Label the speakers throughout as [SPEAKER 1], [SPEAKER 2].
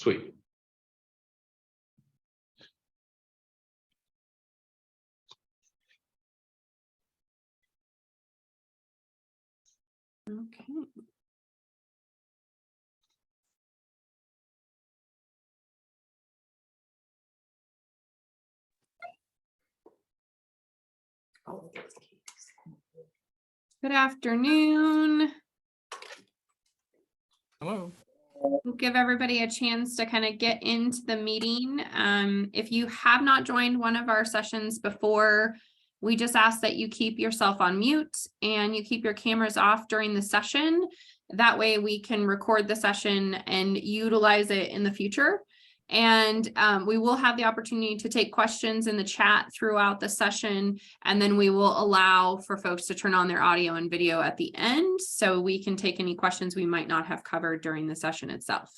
[SPEAKER 1] Sweet.
[SPEAKER 2] Okay. Good afternoon.
[SPEAKER 3] Hello.
[SPEAKER 2] We'll give everybody a chance to kind of get into the meeting. If you have not joined one of our sessions before, we just ask that you keep yourself on mute and you keep your cameras off during the session. That way we can record the session and utilize it in the future. And we will have the opportunity to take questions in the chat throughout the session, and then we will allow for folks to turn on their audio and video at the end so we can take any questions we might not have covered during the session itself.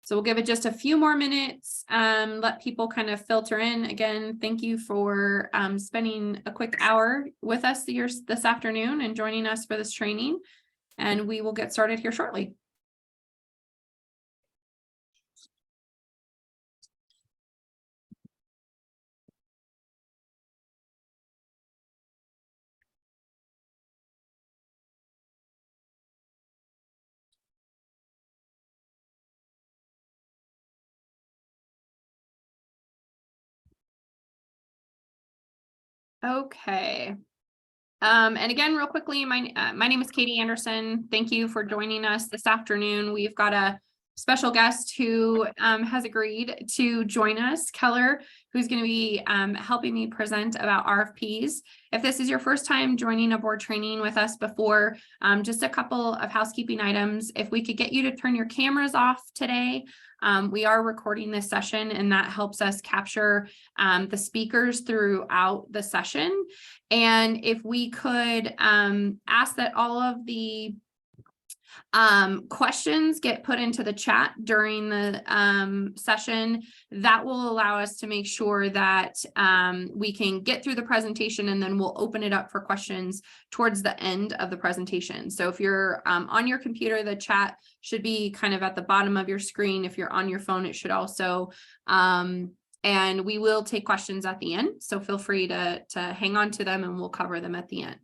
[SPEAKER 2] So we'll give it just a few more minutes, let people kind of filter in. Again, thank you for spending a quick hour with us this afternoon and joining us for this training, and we will get started here shortly. Okay. And again, real quickly, my name is Katie Anderson. Thank you for joining us this afternoon. We've got a special guest who has agreed to join us, Keller, who's going to be helping me present about RFPs. If this is your first time joining a board training with us before, just a couple of housekeeping items. If we could get you to turn your cameras off today. We are recording this session, and that helps us capture the speakers throughout the session. And if we could ask that all of the questions get put into the chat during the session, that will allow us to make sure that we can get through the presentation, and then we'll open it up for questions towards the end of the presentation. So if you're on your computer, the chat should be kind of at the bottom of your screen. If you're on your phone, it should also, and we will take questions at the end. So feel free to hang on to them, and we'll cover them at the end.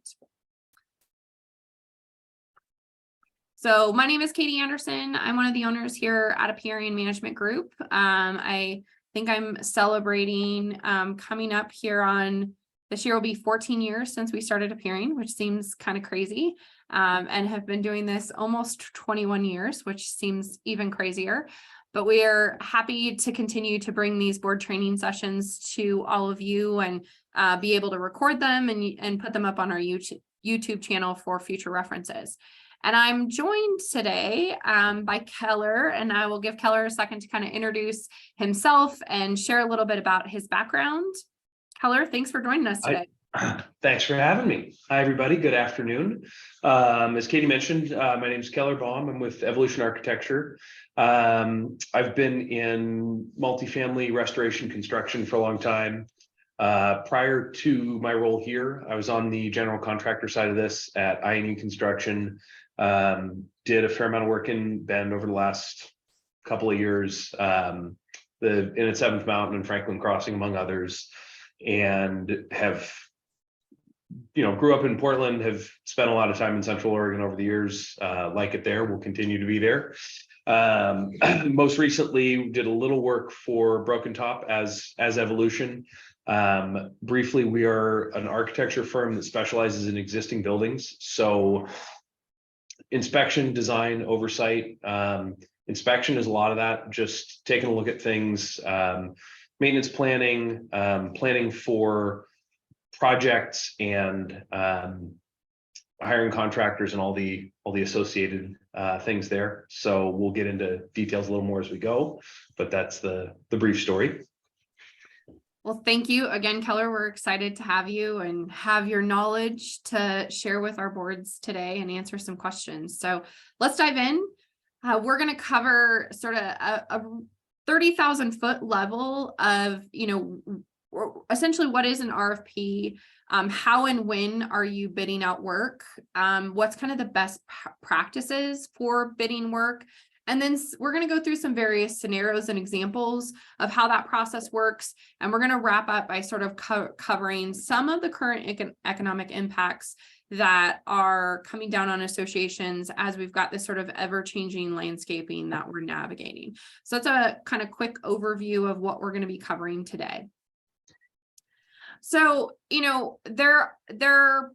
[SPEAKER 2] So my name is Katie Anderson. I'm one of the owners here at Aperion Management Group. I think I'm celebrating coming up here on this year will be 14 years since we started Aperion, which seems kind of crazy, and have been doing this almost 21 years, which seems even crazier. But we are happy to continue to bring these board training sessions to all of you and be able to record them and put them up on our YouTube channel for future references. And I'm joined today by Keller, and I will give Keller a second to kind of introduce himself and share a little bit about his background. Keller, thanks for joining us today.
[SPEAKER 1] Thanks for having me. Hi, everybody. Good afternoon. As Katie mentioned, my name is Keller Baum. I'm with Evolution Architecture. I've been in multifamily restoration construction for a long time. Prior to my role here, I was on the general contractor side of this at INE Construction. Did a fair amount of work in Bend over the last couple of years, in at 7th Mountain and Franklin Crossing, among others, and have, grew up in Portland, have spent a lot of time in Central Oregon over the years, like it there, will continue to be there. Most recently did a little work for Broken Top as Evolution. Briefly, we are an architecture firm that specializes in existing buildings. So inspection, design, oversight. Inspection is a lot of that, just taking a look at things, maintenance planning, planning for projects, and hiring contractors and all the associated things there. So we'll get into details a little more as we go, but that's the brief story.
[SPEAKER 2] Well, thank you again, Keller. We're excited to have you and have your knowledge to share with our boards today and answer some questions. So let's dive in. We're going to cover sort of a 30,000 foot level of, essentially what is an RFP? How and when are you bidding out work? What's kind of the best practices for bidding work? And then we're going to go through some various scenarios and examples of how that process works. And we're going to wrap up by sort of covering some of the current economic impacts that are coming down on associations as we've got this sort of ever-changing landscaping that we're navigating. So that's a kind of quick overview of what we're going to be covering today. So, there are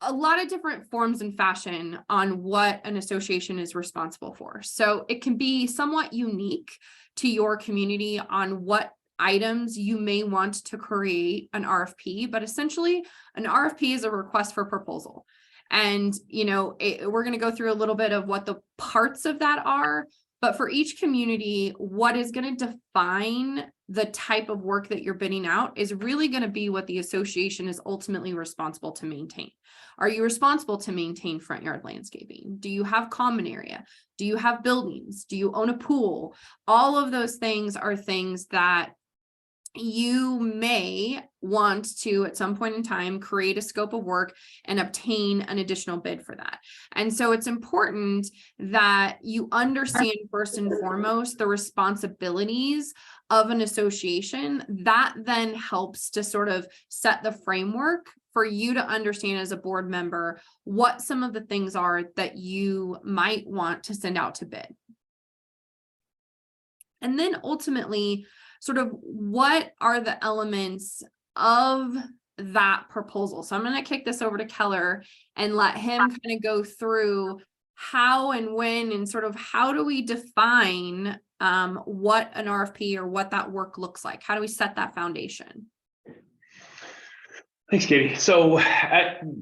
[SPEAKER 2] a lot of different forms and fashion on what an association is responsible for. So it can be somewhat unique to your community on what items you may want to create an RFP, but essentially an RFP is a request for proposal. And, we're going to go through a little bit of what the parts of that are, but for each community, what is going to define the type of work that you're bidding out is really going to be what the association is ultimately responsible to maintain. Are you responsible to maintain front yard landscaping? Do you have common area? Do you have buildings? Do you own a pool? All of those things are things that you may want to, at some point in time, create a scope of work and obtain an additional bid for that. And so it's important that you understand first and foremost the responsibilities of an association. That then helps to sort of set the framework for you to understand as a board member what some of the things are that you might want to send out to bid. And then ultimately, sort of what are the elements of that proposal? So I'm going to kick this over to Keller and let him kind of go through how and when and sort of how do we define what an RFP or what that work looks like? How do we set that foundation?
[SPEAKER 1] Thanks, Katie. So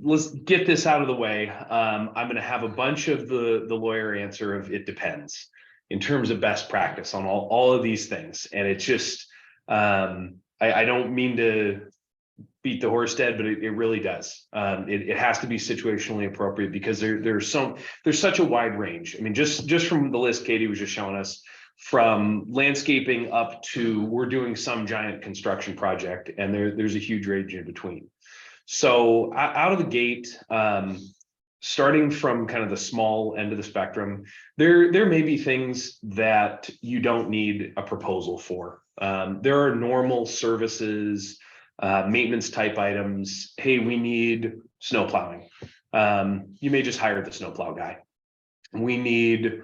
[SPEAKER 1] let's get this out of the way. I'm going to have a bunch of the lawyer answer of it depends in terms of best practice on all of these things. And it's just, I don't mean to beat the horse dead, but it really does. It has to be situationally appropriate because there's such a wide range. I mean, just from the list Katie was just showing us, from landscaping up to we're doing some giant construction project, and there's a huge range in between. So out of the gate, starting from kind of the small end of the spectrum, there may be things that you don't need a proposal for. There are normal services, maintenance type items. Hey, we need snow plowing. You may just hire the snowplow guy. We need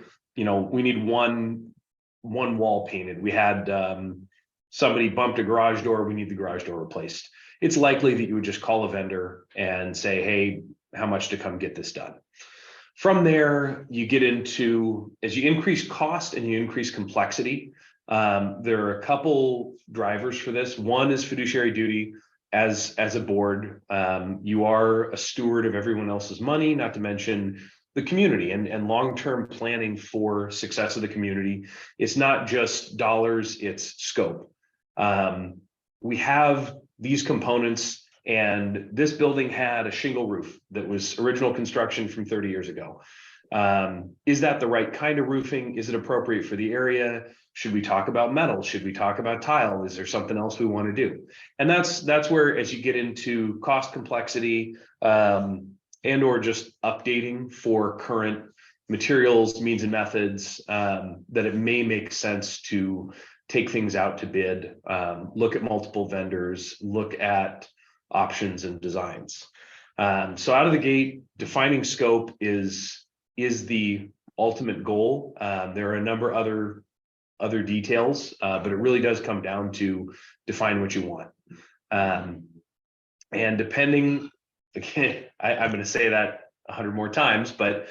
[SPEAKER 1] one wall painted. We had somebody bumped a garage door. We need the garage door replaced. It's likely that you would just call a vendor and say, hey, how much to come get this done. From there, you get into, as you increase cost and you increase complexity, there are a couple drivers for this. One is fiduciary duty. As a board, you are a steward of everyone else's money, not to mention the community and long-term planning for success of the community. It's not just dollars, it's scope. We have these components, and this building had a shingle roof that was original construction from 30 years ago. Is that the right kind of roofing? Is it appropriate for the area? Should we talk about metal? Should we talk about tile? Is there something else we want to do? And that's where, as you get into cost complexity, and or just updating for current materials, means and methods, that it may make sense to take things out to bid, look at multiple vendors, look at options and designs. So out of the gate, defining scope is the ultimate goal. There are a number of other details, but it really does come down to define what you want. And depending, again, I'm going to say that 100 more times, but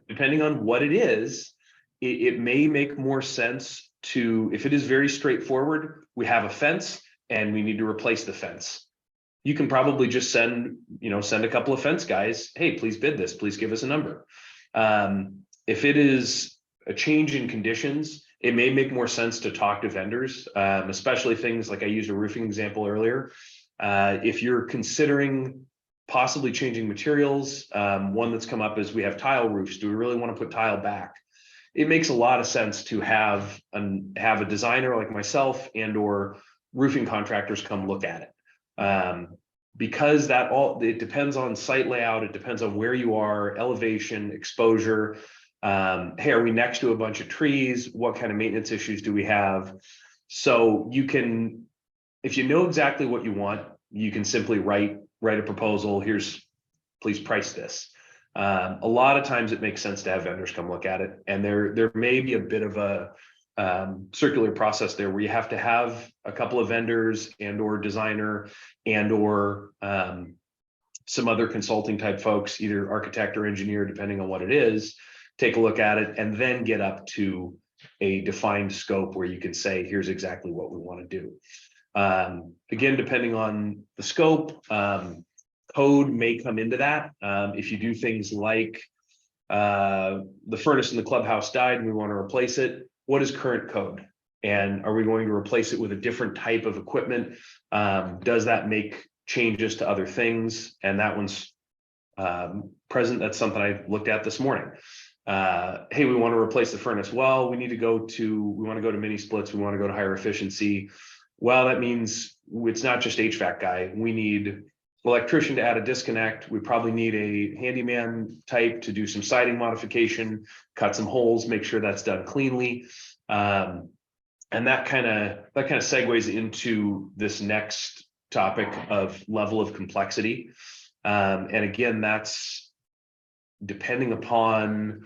[SPEAKER 1] depending on what it is, it may make more sense to, if it is very straightforward, we have a fence and we need to replace the fence. You can probably just send a couple of fence guys, hey, please bid this, please give us a number. If it is a change in conditions, it may make more sense to talk to vendors, especially things like I used a roofing example earlier. If you're considering possibly changing materials, one that's come up is we have tile roofs. Do we really want to put tile back? It makes a lot of sense to have a designer like myself and or roofing contractors come look at it. Because it depends on site layout, it depends on where you are, elevation, exposure. Hey, are we next to a bunch of trees? What kind of maintenance issues do we have? So you can, if you know exactly what you want, you can simply write a proposal. Please price this. A lot of times it makes sense to have vendors come look at it, and there may be a bit of a circular process there where you have to have a couple of vendors and or designer and or some other consulting type folks, either architect or engineer, depending on what it is, take a look at it, and then get up to a defined scope where you can say, here's exactly what we want to do. Again, depending on the scope, code may come into that. If you do things like the furnace in the clubhouse died and we want to replace it, what is current code? And are we going to replace it with a different type of equipment? Does that make changes to other things? And that one's present. That's something I looked at this morning. Hey, we want to replace the furnace. Well, we want to go to mini splits. We want to go to higher efficiency. Well, that means it's not just HVAC guy. We need electrician to add a disconnect. We probably need a handyman type to do some siding modification, cut some holes, make sure that's done cleanly. And that kind of segues into this next topic of level of complexity. And again, that's depending upon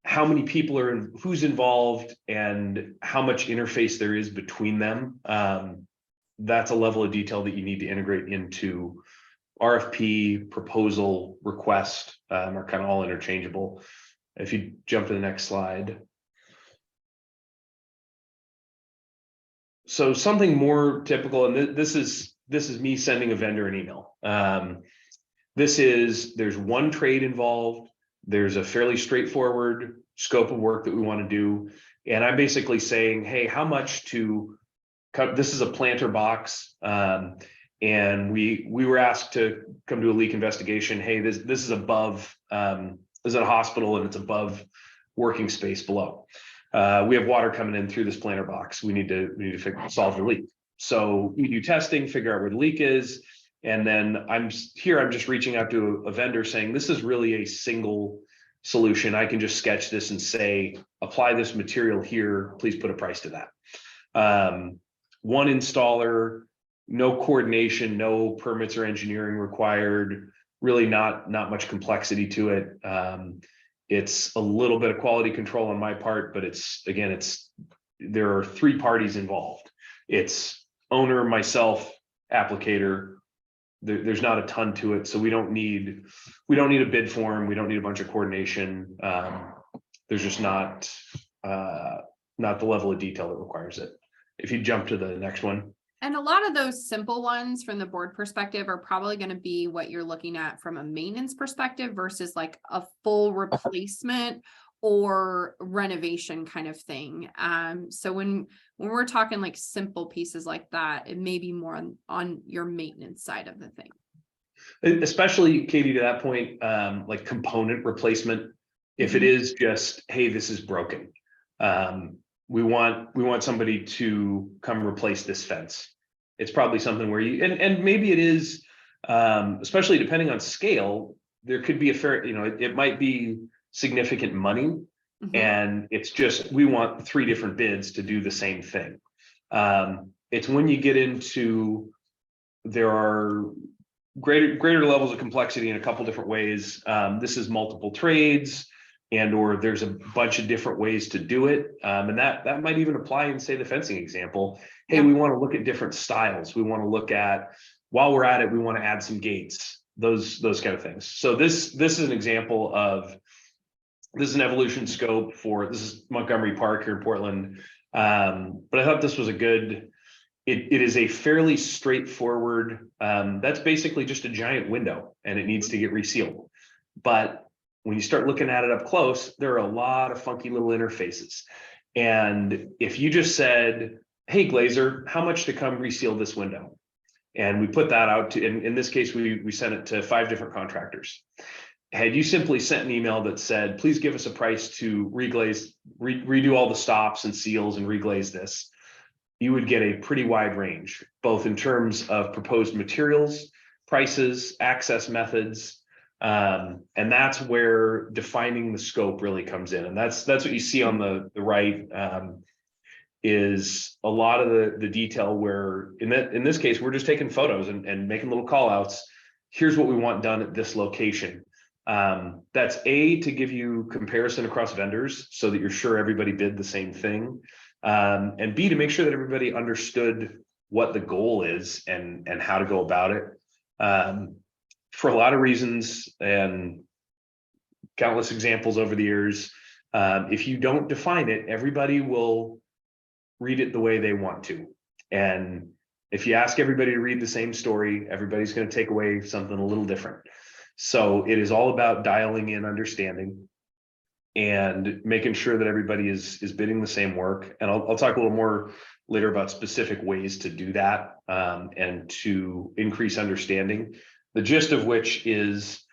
[SPEAKER 1] how many people are who's involved and how much interface there is between them. That's a level of detail that you need to integrate into RFP, proposal, request, are kind of all interchangeable. If you jump to the next slide. So something more typical, and this is me sending a vendor an email. There's one trade involved. There's a fairly straightforward scope of work that we want to do. And I'm basically saying, hey, how much to cut? This is a planter box. And we were asked to come do a leak investigation. Hey, this is above, this is at a hospital and it's above working space below. We have water coming in through this planter box. We need to solve the leak. So we do testing, figure out where the leak is. And then I'm just reaching out to a vendor saying, this is really a single solution. I can just sketch this and say, apply this material here, please put a price to that. One installer, no coordination, no permits or engineering required, really not much complexity to it. It's a little bit of quality control on my part, but there are three parties involved. It's owner, myself, applicator. There's not a ton to it, so we don't need a bid form. We don't need a bunch of coordination. There's just not the level of detail that requires it. If you jump to the next one.
[SPEAKER 2] And a lot of those simple ones from the board perspective are probably going to be what you're looking at from a maintenance perspective versus like a full replacement or renovation kind of thing. So when we're talking like simple pieces like that, it may be more on your maintenance side of the thing.
[SPEAKER 1] Especially, Katie, to that point, like component replacement. If it is just, hey, this is broken. We want somebody to come replace this fence. It's probably something where and maybe it is, especially depending on scale, there could be a fair, it might be significant money. And it's just, we want 3 different bids to do the same thing. It's when you get into, there are greater levels of complexity in a couple different ways. This is multiple trades, and or there's a bunch of different ways to do it. And that might even apply in, say, the fencing example. Hey, we want to look at different styles. We want to look at, while we're at it, we want to add some gates, those kind of things. So this is an example of, this is an evolution scope for, this is Montgomery Park here in Portland. But I thought this was it is a fairly straightforward, that's basically just a giant window and it needs to get resealed. But when you start looking at it up close, there are a lot of funky little interfaces. And if you just said, hey, Glazer, how much to come reseal this window? And we put that out to, in this case, we sent it to 5 different contractors. Had you simply sent an email that said, please give us a price to reglaze, redo all the stops and seals and reglaze this, you would get a pretty wide range, both in terms of proposed materials, prices, access methods. And that's where defining the scope really comes in. And that's what you see on the right, is a lot of the detail where in this case, we're just taking photos and making little call outs. Here's what we want done at this location. That's A, to give you comparison across vendors so that you're sure everybody bid the same thing. And B, to make sure that everybody understood what the goal is and how to go about it. For a lot of reasons and countless examples over the years, if you don't define it, everybody will read it the way they want to. And if you ask everybody to read the same story, everybody's going to take away something a little different. So it is all about dialing in understanding and making sure that everybody is bidding the same work. And I'll talk a little more later about specific ways to do that, and to increase understanding. The gist of which is,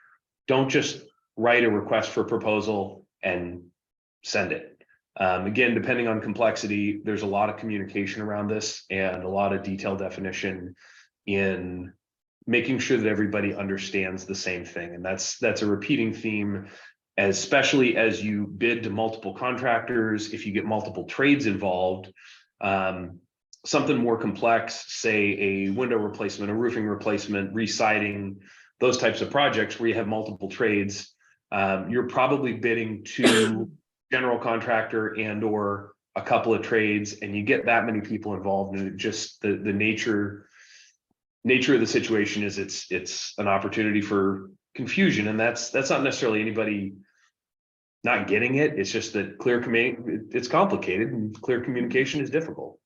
[SPEAKER 1] don't just write a request for proposal and send it. Again, depending on complexity, there's a lot of communication around this and a lot of detailed definition in making sure that everybody understands the same thing. And that's a repeating theme, especially as you bid to multiple contractors. If you get multiple trades involved, something more complex, say a window replacement, a roofing replacement, re-siding, those types of projects where you have multiple trades, you're probably bidding to general contractor and or a couple of trades, and you get that many people involved, and it just the nature of the situation is it's an opportunity for confusion. And that's not necessarily anybody not getting it. It's just that it's complicated and clear communication is difficult.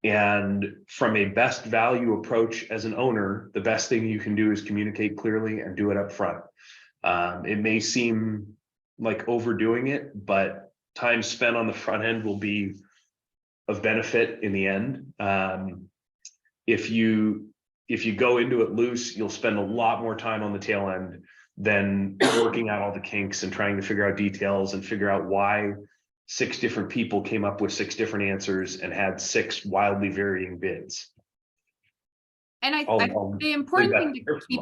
[SPEAKER 1] And from a best value approach as an owner, the best thing you can do is communicate clearly and do it up front. It may seem like overdoing it, but time spent on the front end will be of benefit in the end. If you go into it loose, you'll spend a lot more time on the tail end than working out all the kinks and trying to figure out details and figure out why 6 different people came up with 6 different answers and had 6 wildly varying bids.
[SPEAKER 2] And I think the important thing to keep,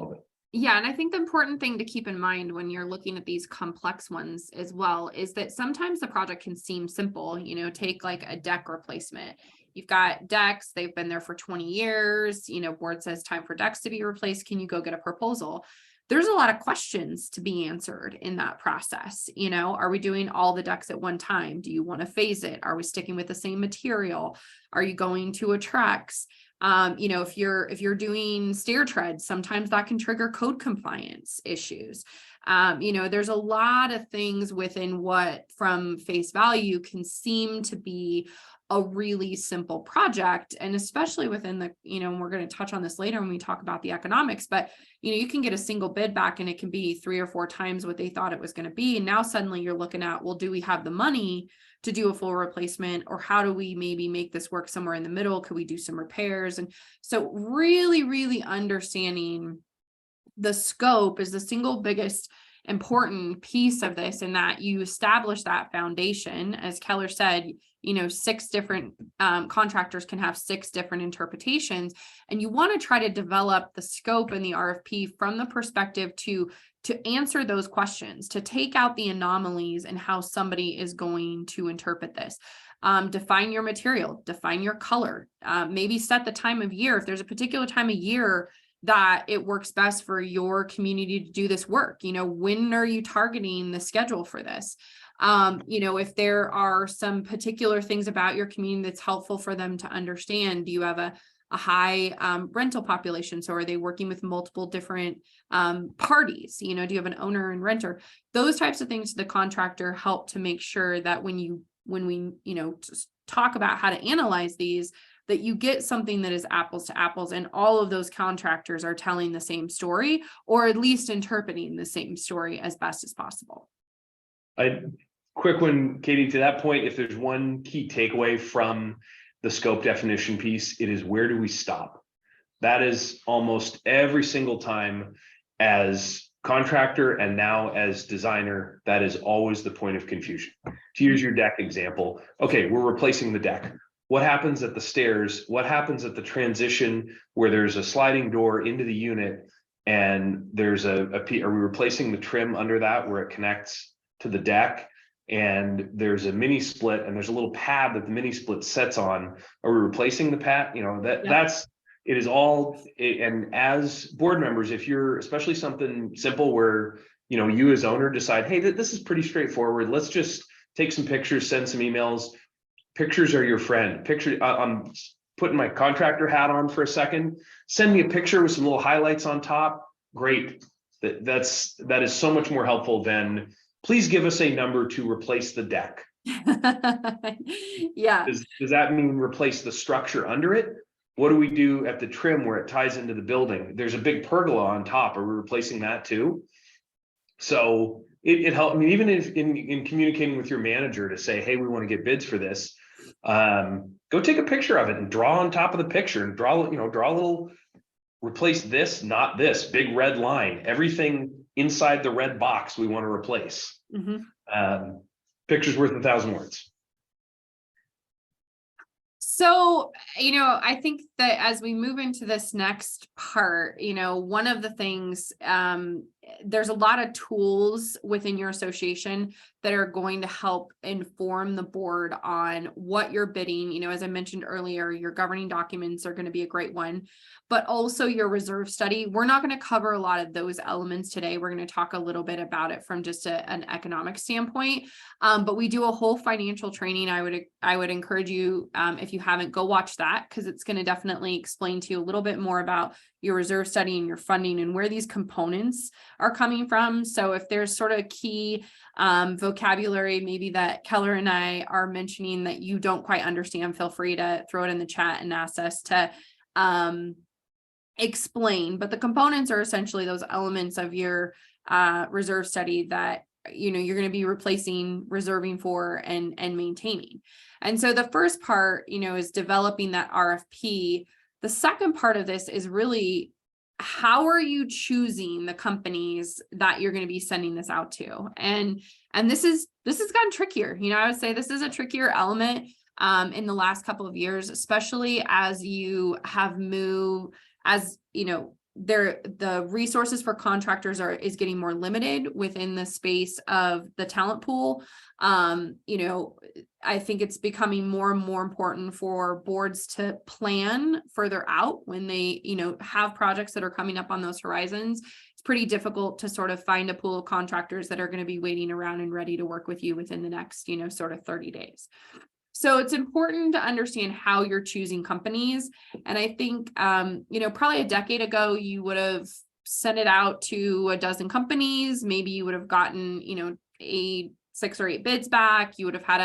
[SPEAKER 2] and I think the important thing to keep in mind when you're looking at these complex ones as well is that sometimes the project can seem simple. Take like a deck replacement. You've got decks, they've been there for 20 years, board says time for decks to be replaced. Can you go get a proposal? There's a lot of questions to be answered in that process. Are we doing all the decks at one time? Do you want to phase it? Are we sticking with the same material? Are you going to a Trex? If you're doing stair treads, sometimes that can trigger code compliance issues. There's a lot of things within what from face value can seem to be a really simple project. And especially within the, and we're going to touch on this later when we talk about the economics, but you can get a single bid back and it can be 3 or 4 times what they thought it was going to be. And now suddenly you're looking at, well, do we have the money to do a full replacement, or how do we maybe make this work somewhere in the middle? Could we do some repairs? And so really, really understanding the scope is the single biggest important piece of this, in that you establish that foundation. As Keller said, 6 different contractors can have 6 different interpretations, and you want to try to develop the scope in the RFP from the perspective to answer those questions, to take out the anomalies and how somebody is going to interpret this. Define your material, define your color, maybe set the time of year. If there's a particular time of year that it works best for your community to do this work, when are you targeting the schedule for this? If there are some particular things about your community that's helpful for them to understand, do you have a high rental population? So are they working with multiple different parties? Do you have an owner and renter? Those types of things, the contractor help to make sure that when we talk about how to analyze these, that you get something that is apples to apples, and all of those contractors are telling the same story, or at least interpreting the same story as best as possible.
[SPEAKER 1] Quick one, Katie, to that point, if there's one key takeaway from the scope definition piece, it is, where do we stop? That is almost every single time, as contractor and now as designer, that is always the point of confusion. To use your deck example, okay, we're replacing the deck. What happens at the stairs? What happens at the transition where there's a sliding door into the unit and there's are we replacing the trim under that where it connects to the deck? And there's a mini split and there's a little pad that the mini split sets on. Are we replacing the pad? You know, that's, it is all, and as board members, if you're, especially something simple where, you know, you as owner decide, hey, this is pretty straightforward. Let's just take some pictures, send some emails. Pictures are your friend. I'm putting my contractor hat on for a second. Send me a picture with some little highlights on top. Great. That is so much more helpful than, please give us a number to replace the deck.
[SPEAKER 2] Yeah.
[SPEAKER 1] Does that mean replace the structure under it? What do we do at the trim where it ties into the building? There's a big pergola on top. Are we replacing that too? So it helped me, even if in communicating with your manager to say, hey, we want to get bids for this. Go take a picture of it and draw on top of the picture and draw a little, replace this, not this big red line, everything inside the red box we want to replace. Picture's worth 1,000 words.
[SPEAKER 2] So, I think that as we move into this next part, one of the things, there's a lot of tools within your association that are going to help inform the board on what you're bidding. As I mentioned earlier, your governing documents are going to be a great one, but also your reserve study. We're not going to cover a lot of those elements today. We're going to talk a little bit about it from just an economic standpoint. But we do a whole financial training. I would encourage you, if you haven't, go watch that, because it's going to definitely explain to you a little bit more about your reserve study and your funding and where these components are coming from. So if there's sort of key vocabulary maybe that Keller and I are mentioning that you don't quite understand, feel free to throw it in the chat and ask us to explain. But the components are essentially those elements of your reserve study that you're going to be replacing, reserving for, and maintaining. And so the first part, is developing that RFP. The second part of this is really, how are you choosing the companies that you're going to be sending this out to? And this has gotten trickier. I would say this is a trickier element in the last couple of years, especially as you have moved, the resources for contractors is getting more limited within the space of the talent pool. I think it's becoming more and more important for boards to plan further out when they, have projects that are coming up on those horizons. It's pretty difficult to sort of find a pool of contractors that are going to be waiting around and ready to work with you within the next, sort of 30 days. So it's important to understand how you're choosing companies. And I think, probably a decade ago, you would have sent it out to a dozen companies. Maybe you would have gotten, 6 or 8 bids back. You would have had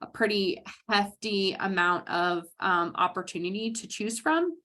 [SPEAKER 2] a pretty hefty amount of opportunity to choose from.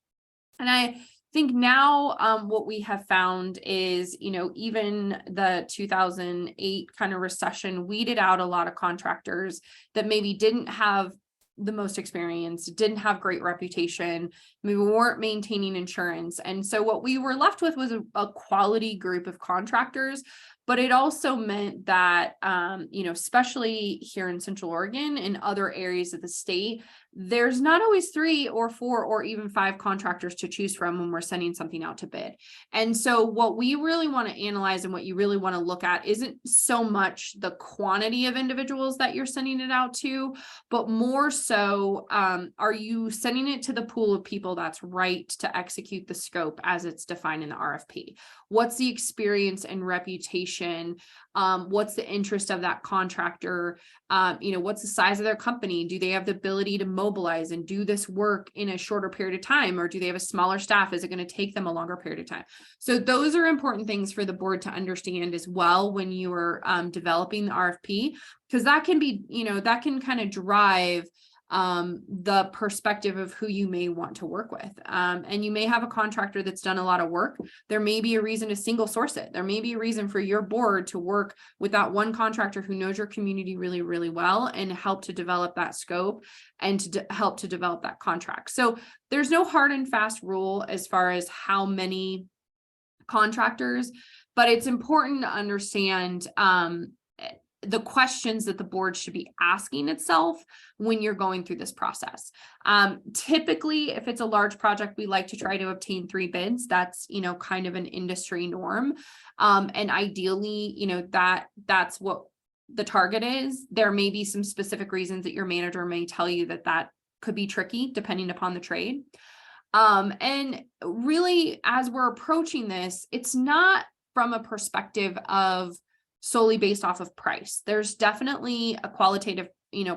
[SPEAKER 2] And I think now what we have found is, even the 2008 kind of recession weeded out a lot of contractors that maybe didn't have the most experience, didn't have great reputation, we weren't maintaining insurance. And so what we were left with was a quality group of contractors. But it also meant that, especially here in Central Oregon and other areas of the state, there's not always 3 or 4 or even 5 contractors to choose from when we're sending something out to bid. And so what we really want to analyze and what you really want to look at isn't so much the quantity of individuals that you're sending it out to, but more so, are you sending it to the pool of people that's right to execute the scope as it's defined in the RFP? What's the experience and reputation? What's the interest of that contractor? What's the size of their company? Do they have the ability to mobilize and do this work in a shorter period of time? Or do they have a smaller staff? Is it going to take them a longer period of time? So those are important things for the board to understand as well when you are developing the RFP, because that can be, that can kind of drive the perspective of who you may want to work with. And you may have a contractor that's done a lot of work. There may be a reason to single source it. There may be a reason for your board to work with that one contractor who knows your community really, really well and help to develop that scope and to help to develop that contract. So there's no hard and fast rule as far as how many contractors, but it's important to understand the questions that the board should be asking itself when you're going through this process. Typically, if it's a large project, we like to try to obtain 3 bids. That's, kind of an industry norm. And ideally, that's what the target is. There may be some specific reasons that your manager may tell you that could be tricky depending upon the trade. And really, as we're approaching this, it's not from a perspective of solely based off of price. There's definitely a qualitative,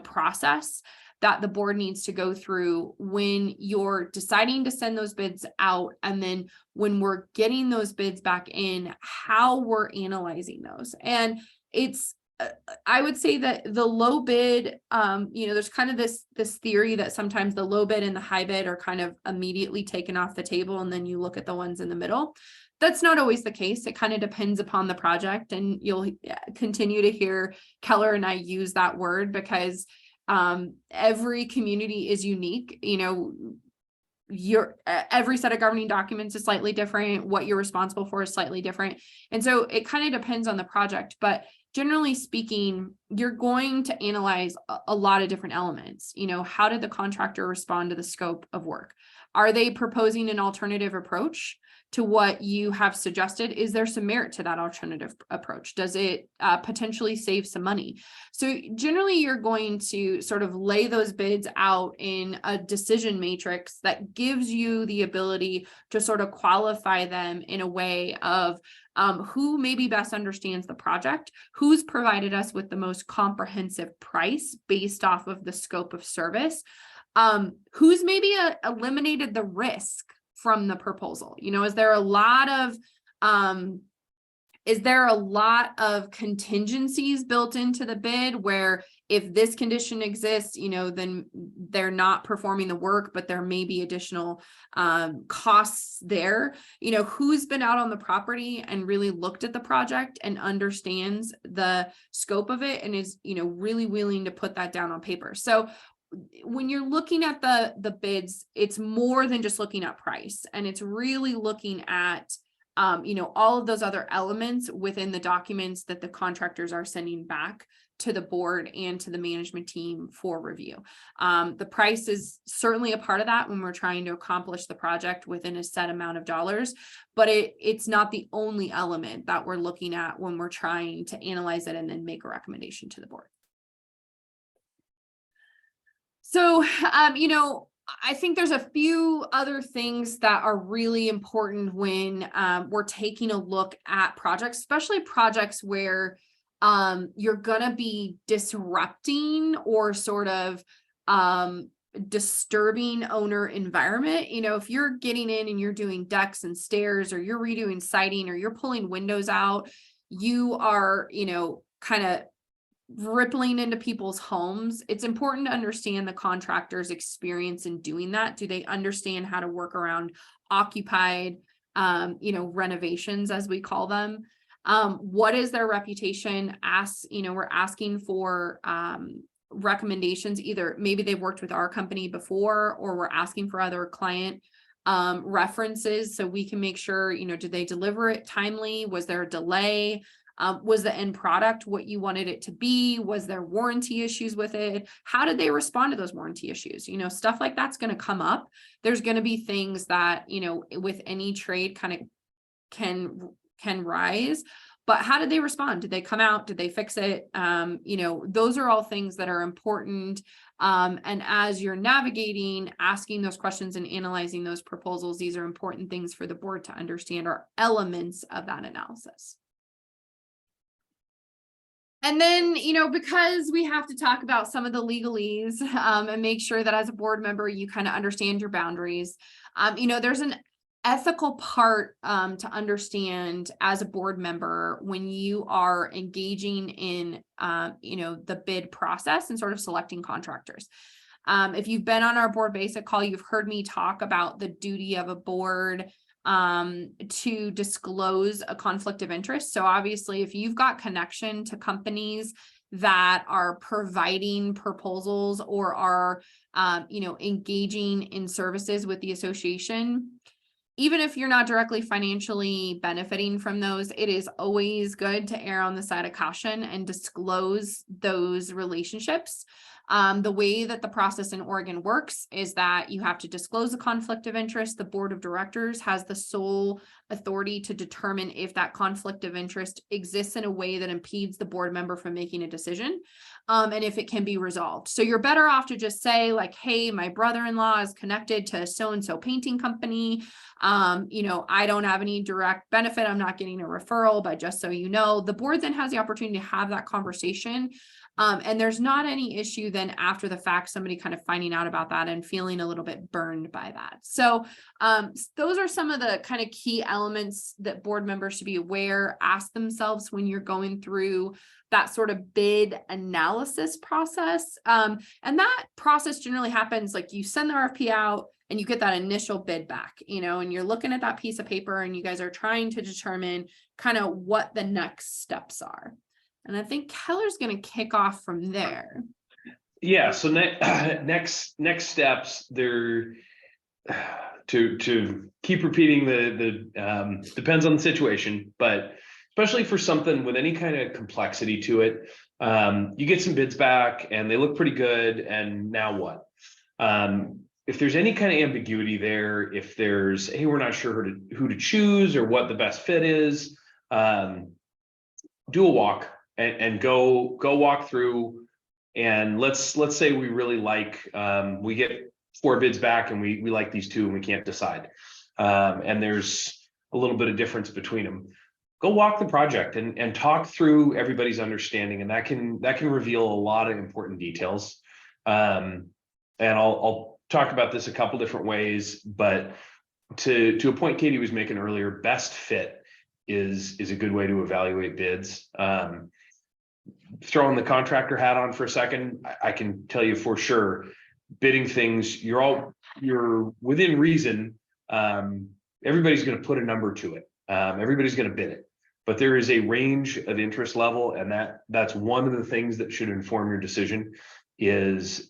[SPEAKER 2] process that the board needs to go through when you're deciding to send those bids out. And then when we're getting those bids back in, how we're analyzing those. And it's, I would say that the low bid, there's kind of this theory that sometimes the low bid and the high bid are kind of immediately taken off the table. And then you look at the ones in the middle. That's not always the case. It kind of depends upon the project, and you'll continue to hear Keller and I use that word because every community is unique. Every set of governing documents is slightly different. What you're responsible for is slightly different. And so it kind of depends on the project, but generally speaking, you're going to analyze a lot of different elements. How did the contractor respond to the scope of work? Are they proposing an alternative approach to what you have suggested? Is there some merit to that alternative approach? Does it potentially save some money? So generally, you're going to sort of lay those bids out in a decision matrix that gives you the ability to sort of qualify them in a way of who maybe best understands the project, who's provided us with the most comprehensive price based off of the scope of service, who's maybe eliminated the risk from the proposal. Is there a lot of contingencies built into the bid where if this condition exists, then they're not performing the work, but there may be additional costs there. Who's been out on the property and really looked at the project and understands the scope of it and is, really willing to put that down on paper. So when you're looking at the bids, it's more than just looking at price, and it's really looking at all of those other elements within the documents that the contractors are sending back to the board and to the management team for review. The price is certainly a part of that when we're trying to accomplish the project within a set amount of dollars, but it's not the only element that we're looking at when we're trying to analyze it and then make a recommendation to the board. So, I think there's a few other things that are really important when we're taking a look at projects, especially projects where you're going to be disrupting or sort of disturbing owner environment. If you're getting in and you're doing decks and stairs, or you're redoing siding, or you're pulling windows out, you are, kind of rippling into people's homes. It's important to understand the contractor's experience in doing that. Do they understand how to work around occupied, renovations, as we call them? What is their reputation? We're asking for recommendations. Either maybe they've worked with our company before, or we're asking for other client references so we can make sure, did they deliver it timely? Was there a delay? Was the end product what you wanted it to be? Was there warranty issues with it? How did they respond to those warranty issues? Stuff like that's going to come up. There's going to be things that, with any trade kind of can rise, but how did they respond? Did they come out? Did they fix it? Those are all things that are important. And as you're navigating, asking those questions and analyzing those proposals, these are important things for the board to understand, are elements of that analysis. And then, because we have to talk about some of the legalese and make sure that as a board member, you kind of understand your boundaries. There's an ethical part to understand as a board member when you are engaging in, the bid process and sort of selecting contractors. If you've been on our board basic call, you've heard me talk about the duty of a board to disclose a conflict of interest. So obviously, if you've got connection to companies that are providing proposals or are, engaging in services with the association, even if you're not directly financially benefiting from those, it is always good to err on the side of caution and disclose those relationships. The way that the process in Oregon works is that you have to disclose a conflict of interest. The board of directors has the sole authority to determine if that conflict of interest exists in a way that impedes the board member from making a decision, and if it can be resolved. So you're better off to just say like, hey, my brother-in-law is connected to so-and-so painting company. I don't have any direct benefit. I'm not getting a referral, but just so you know, the board then has the opportunity to have that conversation. And there's not any issue then after the fact, somebody kind of finding out about that and feeling a little bit burned by that. So those are some of the kind of key elements that board members should be aware, ask themselves when you're going through that sort of bid analysis process. And that process generally happens like you send the RFP out and you get that initial bid back, and you're looking at that piece of paper and you guys are trying to determine kind of what the next steps are. And I think Keller's going to kick off from there.
[SPEAKER 1] Yeah. So next steps there, to keep repeating the depends on the situation, but especially for something with any kind of complexity to it, you get some bids back and they look pretty good. And now what? If there's any kind of ambiguity there, if there's, hey, we're not sure who to choose or what the best fit is, do a walk and go walk through. And let's say we really like, we get 4 bids back and we like these 2 and we can't decide. And there's a little bit of difference between them. Go walk the project and talk through everybody's understanding, and that can reveal a lot of important details. And I'll talk about this a couple different ways, but to a point Katie was making earlier, best fit is a good way to evaluate bids. Throwing the contractor hat on for a second, I can tell you for sure, bidding things, you're within reason. Everybody's going to put a number to it. Everybody's going to bid it, but there is a range of interest level, and that's one of the things that should inform your decision. Is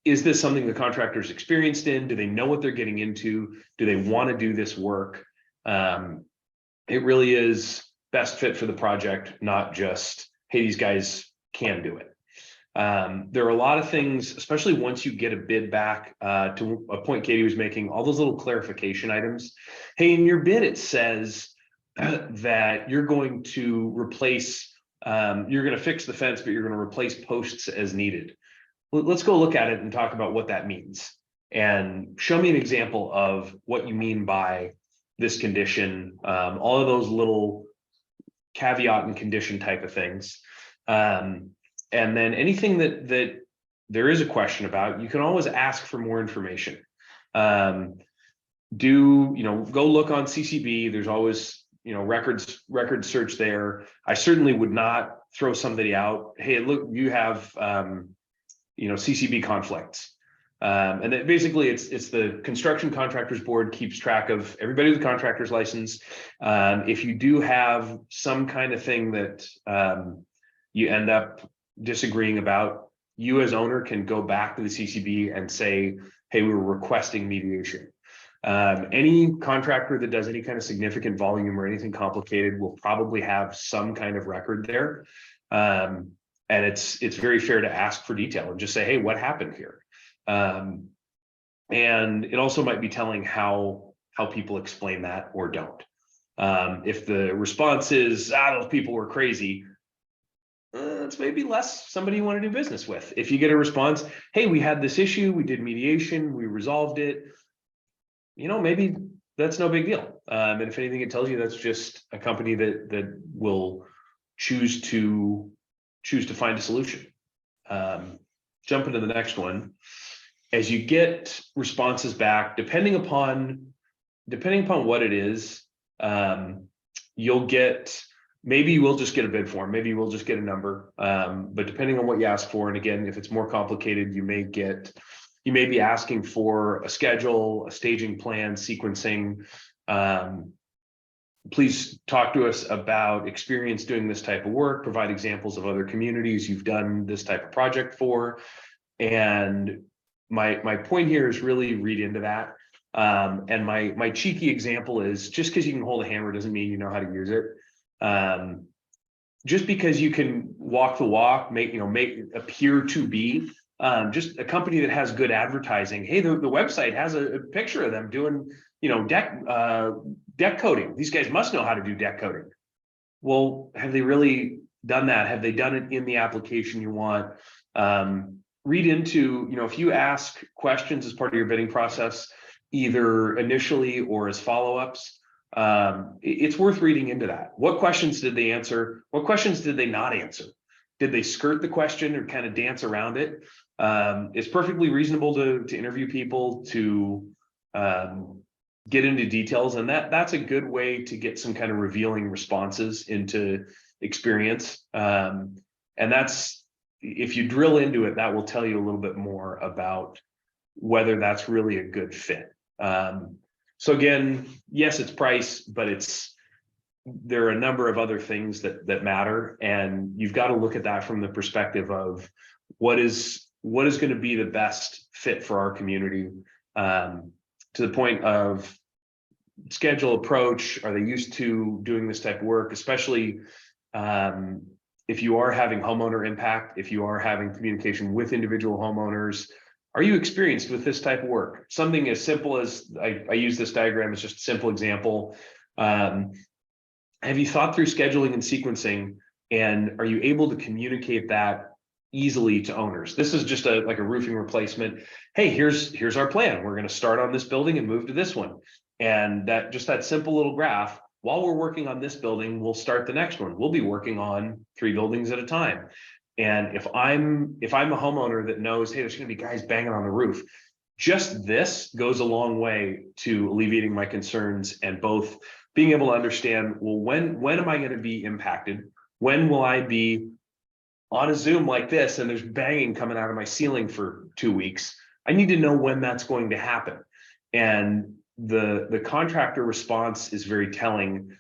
[SPEAKER 1] this something the contractor's experienced in? Do they know what they're getting into? Do they want to do this work? It really is best fit for the project, not just, hey, these guys can do it. There are a lot of things, especially once you get a bid back, to a point Katie was making, all those little clarification items. Hey, in your bid, it says that you're going to replace, you're going to fix the fence, but you're going to replace posts as needed. Let's go look at it and talk about what that means. And show me an example of what you mean by this condition, all of those little caveat and condition type of things. And then anything that there is a question about, you can always ask for more information. Go look on CCB. There's always, record search there. I certainly would not throw somebody out. Hey, look, you have, CCB conflicts. And that basically it's the construction contractors board keeps track of everybody with a contractor's license. If you do have some kind of thing that you end up disagreeing about, you as owner can go back to the CCB and say, hey, we were requesting mediation. Any contractor that does any kind of significant volume or anything complicated will probably have some kind of record there. And it's very fair to ask for detail and just say, hey, what happened here? And it also might be telling how people explain that or don't. If the response is, those people were crazy, it's maybe less somebody you want to do business with. If you get a response, hey, we had this issue, we did mediation, we resolved it, maybe that's no big deal. And if anything, it tells you that's just a company that will choose to find a solution. Jump into the next one. As you get responses back, depending upon what it is, you'll get, maybe you will just get a bid form, maybe you will just get a number, but depending on what you ask for, and again, if it's more complicated, you may be asking for a schedule, a staging plan, sequencing. Please talk to us about experience doing this type of work, provide examples of other communities you've done this type of project for. And my point here is really read into that. And my cheeky example is, just because you can hold a hammer doesn't mean you know how to use it. Just because you can walk the walk, make appear to be just a company that has good advertising. Hey, the website has a picture of them doing, deck coating. These guys must know how to do deck coating. Well, have they really done that? Have they done it in the application you want? Read into, if you ask questions as part of your bidding process, either initially or as follow-ups, it's worth reading into that. What questions did they answer? What questions did they not answer? Did they skirt the question or kind of dance around it? It's perfectly reasonable to interview people, to get into details, and that's a good way to get some kind of revealing responses into experience. And that's, if you drill into it, that will tell you a little bit more about whether that's really a good fit. So again, yes, it's price, but there are a number of other things that matter, and you've got to look at that from the perspective of what is going to be the best fit for our community, to the point of schedule, approach. Are they used to doing this type of work, especially if you are having homeowner impact, if you are having communication with individual homeowners? Are you experienced with this type of work? Something as simple as, I use this diagram as just a simple example. Have you thought through scheduling and sequencing, and are you able to communicate that easily to owners? This is just like a roofing replacement. Hey, here's our plan. We're going to start on this building and move to this one. And that simple little graph, while we're working on this building, we'll start the next one. We'll be working on 3 buildings at a time. And if I'm a homeowner that knows, hey, there's going to be guys banging on the roof, just this goes a long way to alleviating my concerns, and both being able to understand, well, when am I going to be impacted? When will I be on a Zoom like this and there's banging coming out of my ceiling for 2 weeks? I need to know when that's going to happen. And the contractor response is very telling.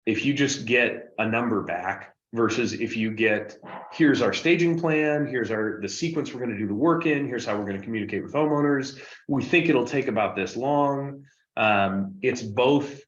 [SPEAKER 1] If you just get a number back versus if you get, here's our staging plan, here's the sequence we're going to do the work in, here's how we're going to communicate with homeowners, we think it'll take about this long. It's both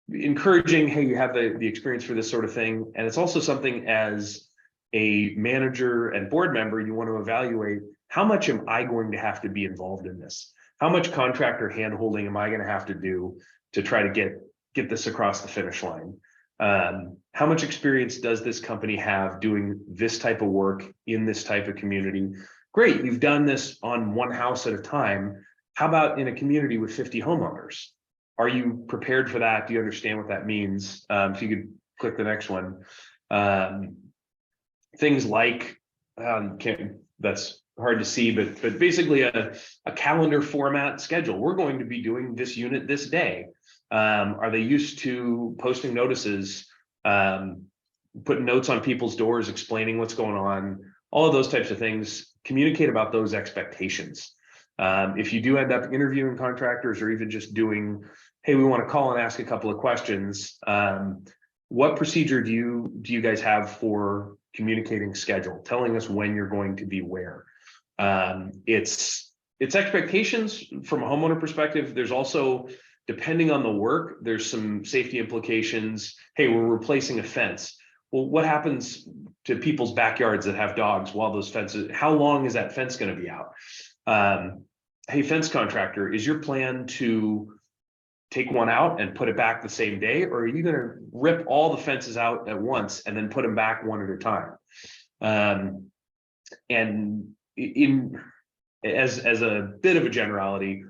[SPEAKER 1] encouraging, hey, you have the experience for this sort of thing, and it's also something, as a manager and board member, you want to evaluate, how much am I going to have to be involved in this? How much contractor handholding am I going to have to do to try to get this across the finish line? How much experience does this company have doing this type of work in this type of community? Great, you've done this on one house at a time. How about in a community with 50 homeowners? Are you prepared for that? Do you understand what that means? If you could click the next one. Things like, that's hard to see, but basically a calendar format schedule. We're going to be doing this unit this day. Are they used to posting notices, putting notes on people's doors, explaining what's going on? All of those types of things. Communicate about those expectations. If you do end up interviewing contractors, or even just doing, hey, we want to call and ask a couple of questions, what procedure do you guys have for communicating schedule, telling us when you're going to be where? It's expectations from a homeowner perspective. There's also, depending on the work, there's some safety implications. Hey, we're replacing a fence. Well, what happens to people's backyards that have dogs while those fences, how long is that fence going to be out? Hey, fence contractor, is your plan to take one out and put it back the same day, or are you going to rip all the fences out at once and then put them back one at a time? And as a bit of a generality,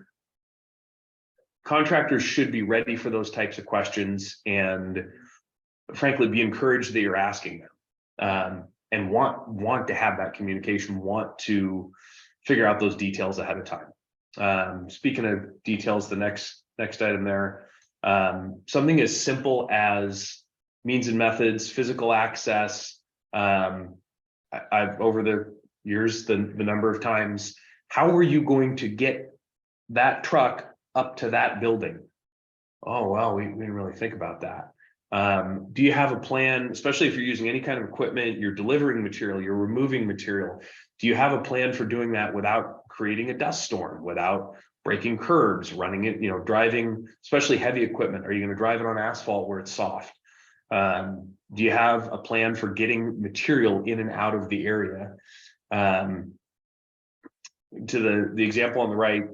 [SPEAKER 1] contractors should be ready for those types of questions, and frankly, be encouraged that you're asking them, and want to have that communication, want to figure out those details ahead of time. Speaking of details, the next item there, something as simple as means and methods, physical access. I've over the years, the number of times, how are you going to get that truck up to that building? Oh, well, we didn't really think about that. Do you have a plan, especially if you're using any kind of equipment, you're delivering material, you're removing material? Do you have a plan for doing that without creating a dust storm, without breaking curbs, running it, driving, especially heavy equipment. Are you going to drive it on asphalt where it's soft? Do you have a plan for getting material in and out of the area? To the example on the right,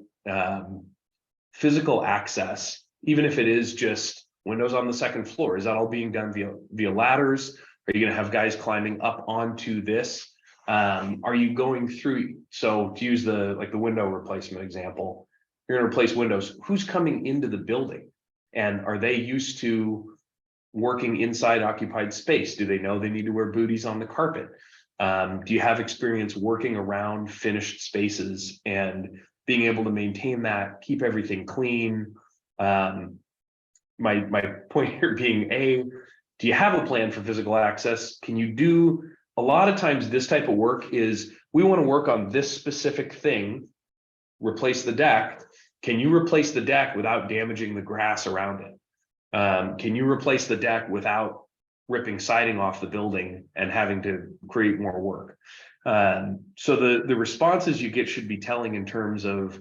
[SPEAKER 1] physical access, even if it is just windows on the second floor, is that all being done via ladders? Are you going to have guys climbing up onto this? Are you going through, so to use the window replacement example, you're going to replace windows, who's coming into the building? And are they used to working inside occupied space? Do they know they need to wear booties on the carpet? Do you have experience working around finished spaces and being able to maintain that, keep everything clean? My point here being, do you have a plan for physical access? Can you do, a lot of times this type of work is, we want to work on this specific thing, replace the deck. Can you replace the deck without damaging the grass around it? Can you replace the deck without ripping siding off the building and having to create more work? So the responses you get should be telling in terms of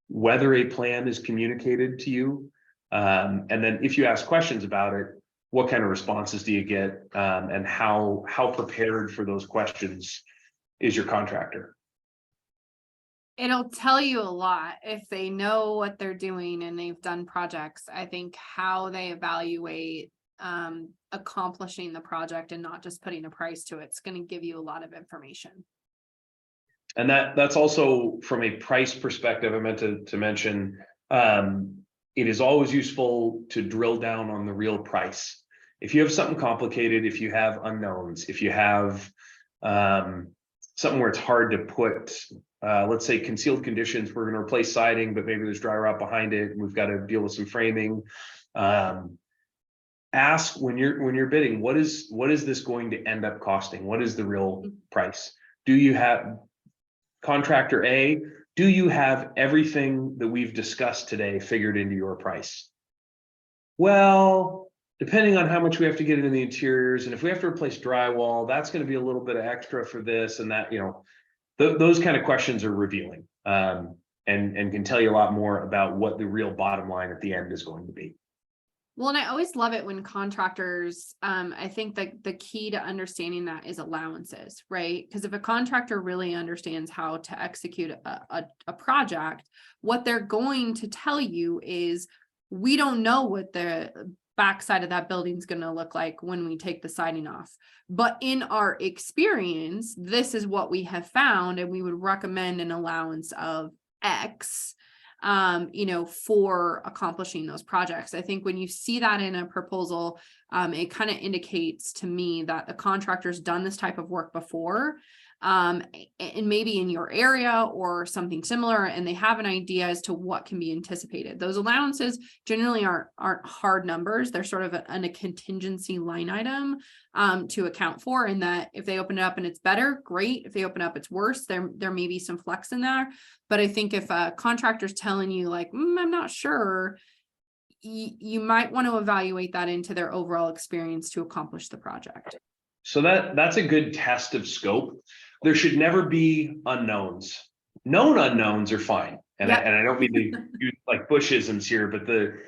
[SPEAKER 1] whether a plan is communicated to you. And then if you ask questions about it, what kind of responses do you get? And how prepared for those questions is your contractor?
[SPEAKER 2] It'll tell you a lot if they know what they're doing and they've done projects. I think how they evaluate accomplishing the project and not just putting a price to it's going to give you a lot of information.
[SPEAKER 1] And that's also from a price perspective. I meant to mention, it is always useful to drill down on the real price. If you have something complicated, if you have unknowns, if you have something where it's hard to put, let's say concealed conditions, we're going to replace siding, but maybe there's dry rot behind it, and we've got to deal with some framing. Ask when you're bidding, what is this going to end up costing? What is the real price? Do you have contractor A? Do you have everything that we've discussed today figured into your price? Well, depending on how much we have to get into the interiors, and if we have to replace drywall, that's going to be a little bit of extra for this and that. Those kind of questions are revealing, and can tell you a lot more about what the real bottom line at the end is going to be.
[SPEAKER 2] Well, and I always love it when contractors, I think that the key to understanding that is allowances, right? Because if a contractor really understands how to execute a project, what they're going to tell you is, we don't know what the backside of that building is going to look like when we take the siding off. But in our experience, this is what we have found, and we would recommend an allowance of X, for accomplishing those projects. I think when you see that in a proposal, it kind of indicates to me that the contractor's done this type of work before, and maybe in your area or something similar, and they have an idea as to what can be anticipated. Those allowances generally aren't hard numbers. They're sort of a contingency line item to account for, and that if they open it up and it's better, great. If they open up it's worse, there may be some flex in there. But I think if a contractor's telling you like, I'm not sure, you might want to evaluate that into their overall experience to accomplish the project.
[SPEAKER 1] So that's a good test of scope. There should never be unknowns. Known unknowns are fine. And,
[SPEAKER 2] Yep.
[SPEAKER 1] I don't mean to use like Bushisms here, but the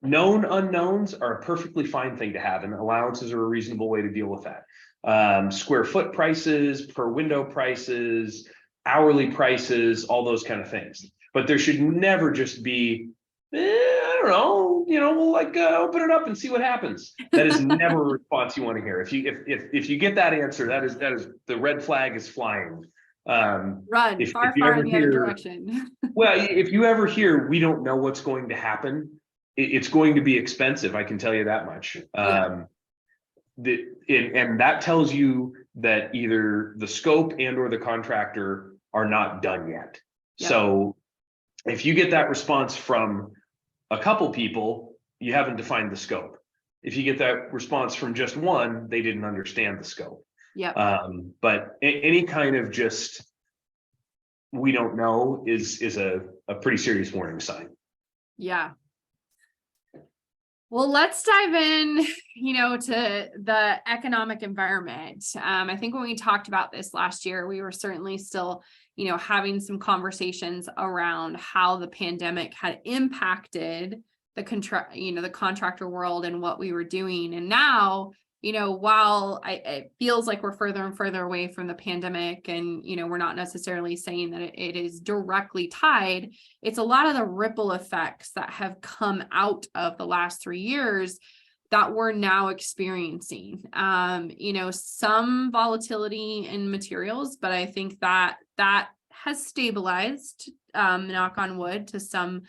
[SPEAKER 1] known unknowns are a perfectly fine thing to have, and allowances are a reasonable way to deal with that. Square foot prices, per window prices, hourly prices, all those kind of things. But there should never just be, I don't know, we'll open it up and see what happens. That is never a response you want to hear. If you get that answer, that is the red flag is flying.
[SPEAKER 2] Run
[SPEAKER 1] if
[SPEAKER 2] far
[SPEAKER 1] you ever
[SPEAKER 2] in the other direction.
[SPEAKER 1] Well, if you ever hear, we don't know what's going to happen, it's going to be expensive. I can tell you that much.
[SPEAKER 2] Yeah.
[SPEAKER 1] And that tells you that either the scope and or the contractor are not done yet.
[SPEAKER 2] Yeah.
[SPEAKER 1] So if you get that response from a couple people, you haven't defined the scope. If you get that response from just one, they didn't understand the scope.
[SPEAKER 2] Yeah.
[SPEAKER 1] But any kind of just, we don't know is a pretty serious warning sign.
[SPEAKER 2] Yeah. Well, let's dive in, to the economic environment. I think when we talked about this last year, we were certainly still, having some conversations around how the pandemic had impacted the contractor world and what we were doing. And now, while it feels like we're further and further away from the pandemic, and, we're not necessarily saying that it is directly tied, it's a lot of the ripple effects that have come out of the last 3 years that we're now experiencing. Some volatility in materials, but I think that has stabilized, knock on wood, to some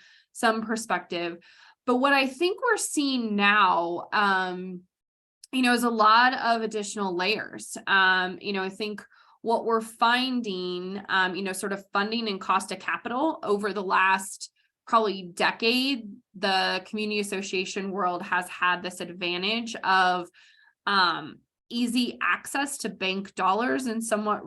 [SPEAKER 2] perspective. But what I think we're seeing now, is a lot of additional layers. I think what we're finding, sort of funding and cost of capital over the last probably decade, the community association world has had this advantage of easy access to bank dollars and somewhat,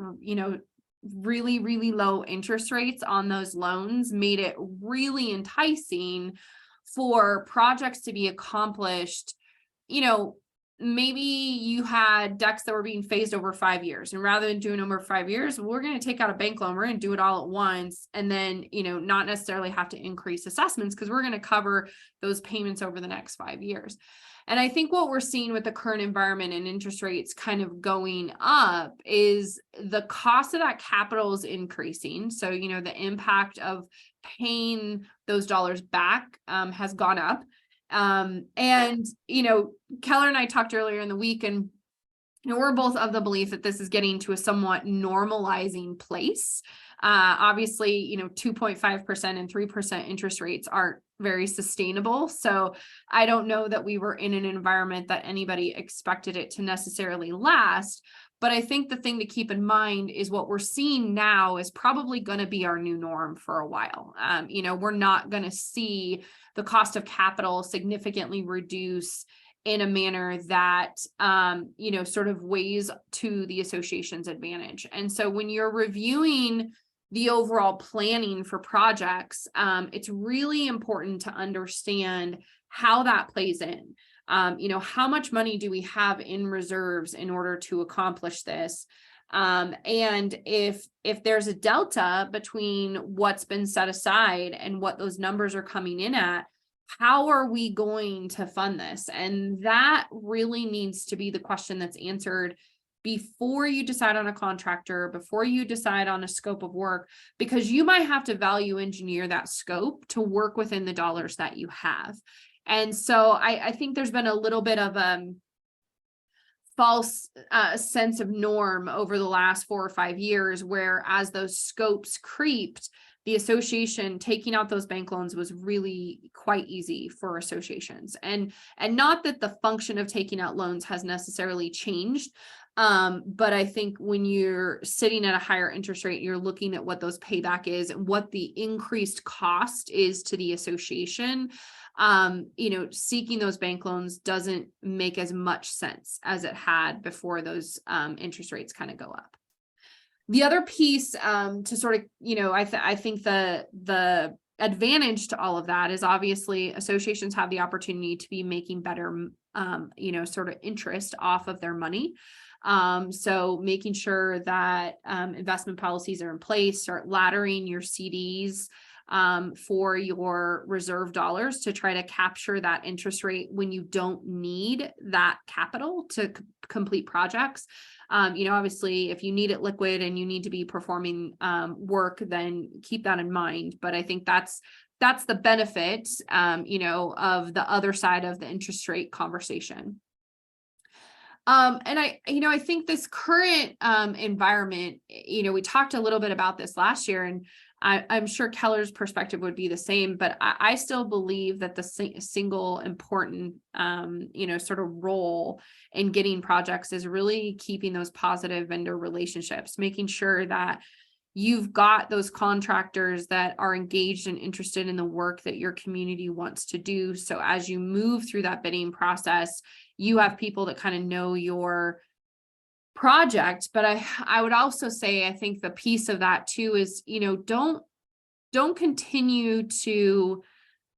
[SPEAKER 2] really, really low interest rates on those loans made it really enticing for projects to be accomplished. Maybe you had decks that were being phased over 5 years, and rather than doing them over 5 years, we're going to take out a bank loan, we're going to do it all at once, and then, not necessarily have to increase assessments because we're going to cover those payments over the next 5 years. And I think what we're seeing with the current environment and interest rates kind of going up is the cost of that capital is increasing. So, the impact of paying those dollars back has gone up. And, Keller and I talked earlier in the week, and, we're both of the belief that this is getting to a somewhat normalizing place. Obviously, 2.5% and 3% interest rates aren't very sustainable. So I don't know that we were in an environment that anybody expected it to necessarily last. But I think the thing to keep in mind is what we're seeing now is probably going to be our new norm for a while. We're not going to see the cost of capital significantly reduce in a manner that, sort of weighs to the association's advantage. And so when you're reviewing the overall planning for projects, it's really important to understand how that plays in. How much money do we have in reserves in order to accomplish this? And if there's a delta between what's been set aside and what those numbers are coming in at, how are we going to fund this? And that really needs to be the question that's answered before you decide on a contractor, before you decide on a scope of work, because you might have to value engineer that scope to work within the dollars that you have. And so I think there's been a little bit of a false sense of norm over the last 4 or 5 years, where as those scopes creeped, the association taking out those bank loans was really quite easy for associations. And not that the function of taking out loans has necessarily changed. But I think when you're sitting at a higher interest rate, you're looking at what those payback is and what the increased cost is to the association. Seeking those bank loans doesn't make as much sense as it had before those interest rates kind of go up. The other piece to sort of, I think the advantage to all of that is obviously associations have the opportunity to be making better, sort of interest off of their money. So making sure that investment policies are in place, start laddering your CDs for your reserve dollars to try to capture that interest rate when you don't need that capital to complete projects. Obviously, if you need it liquid and you need to be performing work, then keep that in mind. But I think that's the benefit, of the other side of the interest rate conversation. And I think this current environment, we talked a little bit about this last year, and I'm sure Keller's perspective would be the same, but I still believe that the single important, sort of role in getting projects is really keeping those positive vendor relationships, making sure that you've got those contractors that are engaged and interested in the work that your community wants to do. So as you move through that bidding process, you have people that kind of know your project. But I would also say, I think the piece of that too is, don't continue to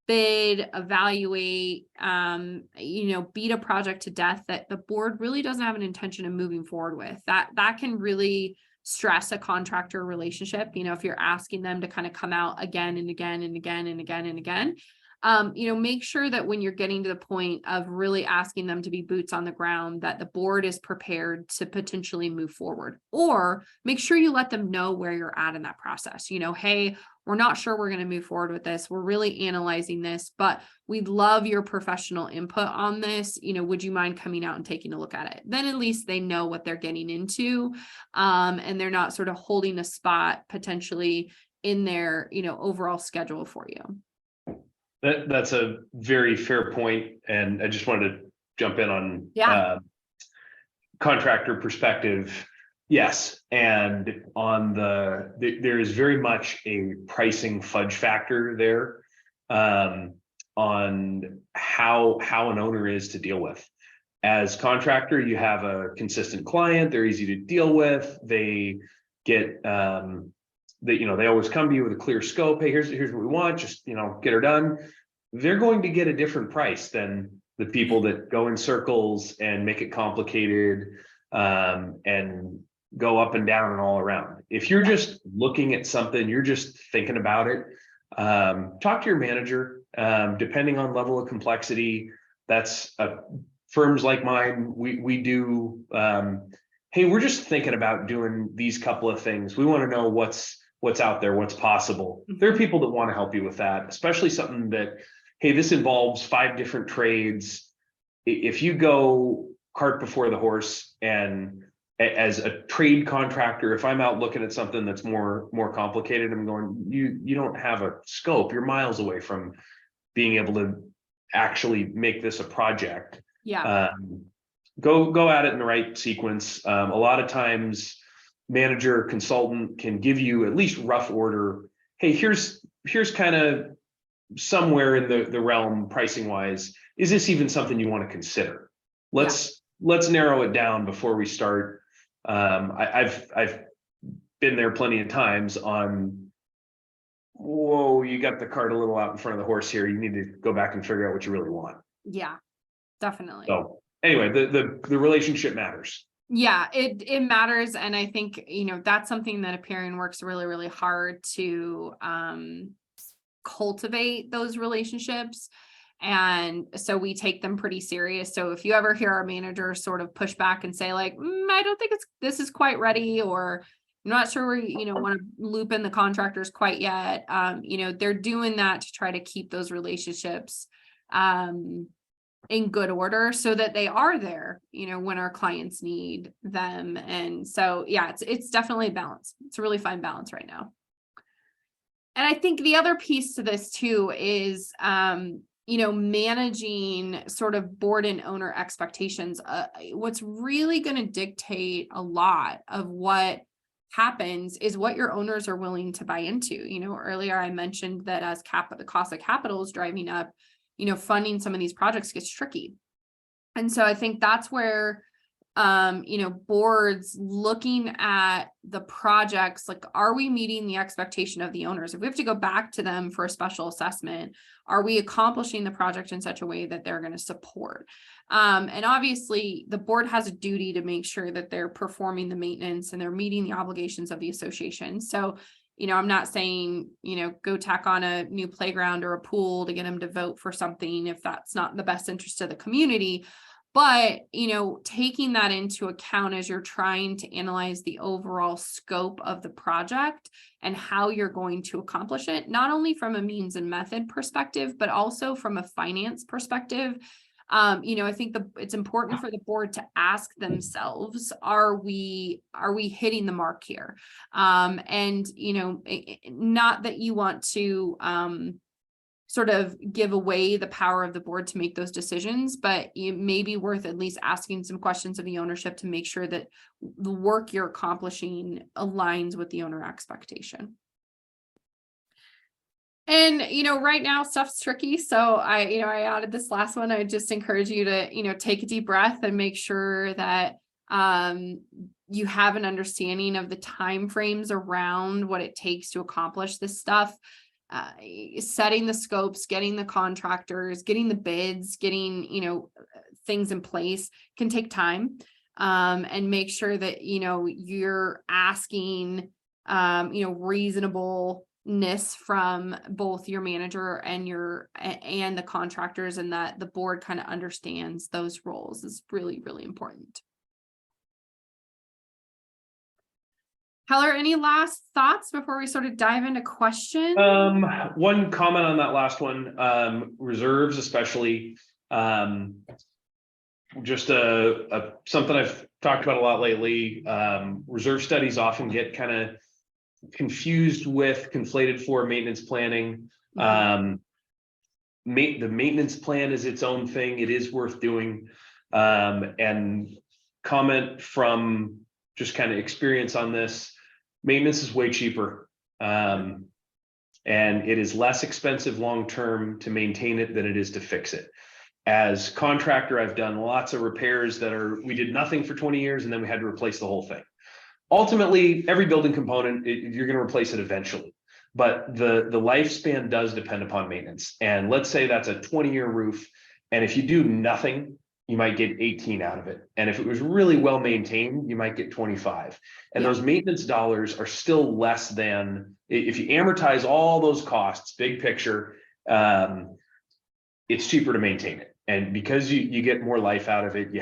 [SPEAKER 2] bid, evaluate, beat a project to death that the board really doesn't have an intention of moving forward with. That can really stress a contractor relationship. If you're asking them to kind of come out again and again and again and again and again, make sure that when you're getting to the point of really asking them to be boots on the ground, that the board is prepared to potentially move forward, or make sure you let them know where you're at in that process. Hey, we're not sure we're going to move forward with this. We're really analyzing this, but we'd love your professional input on this. Would you mind coming out and taking a look at it? Then at least they know what they're getting into, and they're not sort of holding a spot potentially in their, overall schedule for you.
[SPEAKER 1] That's a very fair point, and I just wanted to jump in on contractor perspective. Yes, and on there is very much a pricing fudge factor there, on how an owner is to deal with. As contractor, you have a consistent client, they're easy to deal with, they get they always come to you with a clear scope. Hey, here's what we want, just get her done. They're going to get a different price than the people that go in circles and make it complicated, and go up and down and all around. If you're just looking at something, you're just thinking about it, talk to your manager. Depending on level of complexity, that's firms like mine, we do, hey, we're just thinking about doing these couple of things. We want to know what's out there, what's possible. There are people that want to help you with that, especially something that, hey, this involves 5 different trades. If you go cart before the horse, and as a trade contractor, if I'm out looking at something that's more complicated, I'm going, you don't have a scope. You're miles away from being able to actually make this a project.
[SPEAKER 2] Yeah.
[SPEAKER 1] Go at it in the right sequence. A lot of times, manager, consultant can give you at least rough order. Hey, here's kind of somewhere in the realm pricing wise. Is this even something you want to consider? Let's narrow it down before we start. I've been there plenty of times on, whoa, you got the cart a little out in front of the horse here. You need to go back and figure out what you really want.
[SPEAKER 2] Yeah, definitely.
[SPEAKER 1] So anyway, the relationship matters.
[SPEAKER 2] Yeah, it matters. And I think, that's something that Aperion works really, really hard to cultivate those relationships. And so we take them pretty serious. So if you ever hear our manager sort of push back and say like, I don't think this is quite ready, or I'm not sure we, want to loop in the contractors quite yet. They're doing that to try to keep those relationships in good order, so that they are there, when our clients need them. And so, yeah, it's definitely a balance. It's a really fine balance right now. And I think the other piece to this too is, managing sort of board and owner expectations. What's really going to dictate a lot of what happens is what your owners are willing to buy into. Earlier I mentioned that as the cost of capital is driving up, funding some of these projects gets tricky. And so I think that's where, boards looking at the projects, like, are we meeting the expectation of the owners? If we have to go back to them for a special assessment, are we accomplishing the project in such a way that they're going to support? And obviously the board has a duty to make sure that they're performing the maintenance and they're meeting the obligations of the association. So, I'm not saying, go tack on a new playground or a pool to get them to vote for something if that's not in the best interest of the community. But, taking that into account as you're trying to analyze the overall scope of the project and how you're going to accomplish it, not only from a means and method perspective, but also from a finance perspective. I think it's important for the board to ask themselves, are we hitting the mark here? And, not that you want to, sort of give away the power of the board to make those decisions, but it may be worth at least asking some questions of the ownership to make sure that the work you're accomplishing aligns with the owner expectation. And, right now stuff's tricky. So I added this last one. I just encourage you to, take a deep breath and make sure that, you have an understanding of the timeframes around what it takes to accomplish this stuff. setting the scopes, getting the contractors, getting the bids, getting, things in place can take time. And make sure that, you're asking, reasonableness from both your manager and and the contractors, and that the board kind of understands those roles is really, really important. Heller, any last thoughts before we sort of dive into questions?
[SPEAKER 1] One comment on that last one, reserves especially, just something I've talked about a lot lately. Reserve studies often get kind of conflated for maintenance planning. The maintenance plan is its own thing. It is worth doing. And comment from just kind of experience on this, maintenance is way cheaper. And it is less expensive long-term to maintain it than it is to fix it. As contractor, I've done lots of repairs we did nothing for 20 years and then we had to replace the whole thing. Ultimately, every building component, you're going to replace it eventually, but the lifespan does depend upon maintenance. And let's say that's a 20-year roof. And if you do nothing, you might get 18 out of it. And if it was really well maintained, you might get 25. And those maintenance dollars are still less than, if you amortize all those costs, big picture, it's cheaper to maintain it. And because you get more life out of it, you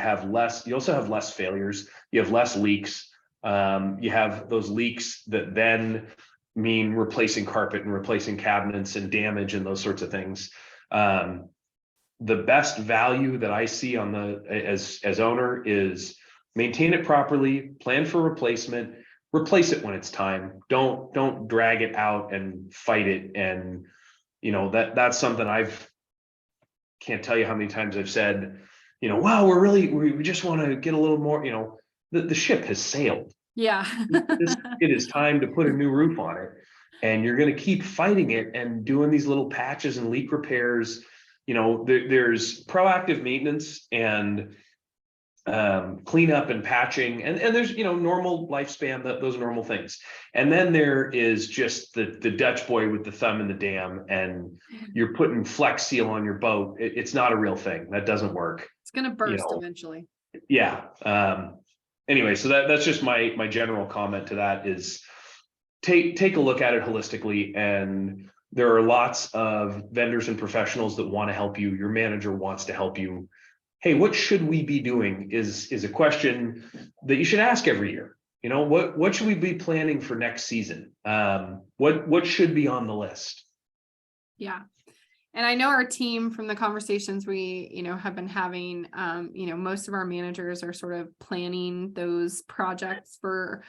[SPEAKER 1] also have less failures, you have less leaks. You have those leaks that then mean replacing carpet and replacing cabinets and damage and those sorts of things. The best value that I see on as owner is maintain it properly, plan for replacement, replace it when it's time. Don't drag it out and fight it. And that's something can't tell you how many times I've said, wow, we just want to get a little more, the ship has sailed.
[SPEAKER 2] Yeah.
[SPEAKER 1] It is time to put a new roof on it. And you're going to keep fighting it and doing these little patches and leak repairs. There's proactive maintenance and cleanup and patching. And there's, normal lifespan, those are normal things. And then there is just the Dutch boy with the thumb in the dam, and you're putting Flex Seal on your boat. It's not a real thing. That doesn't work.
[SPEAKER 2] It's going to burst eventually.
[SPEAKER 1] Yeah. Anyway, so that's just my general comment to that is take a look at it holistically. And there are lots of vendors and professionals that want to help you. Your manager wants to help you. Hey, what should we be doing is a question that you should ask every year. What should we be planning for next season? What should be on the list?
[SPEAKER 2] Yeah. And I know our team, from the conversations we, have been having, most of our managers are sort of planning those projects for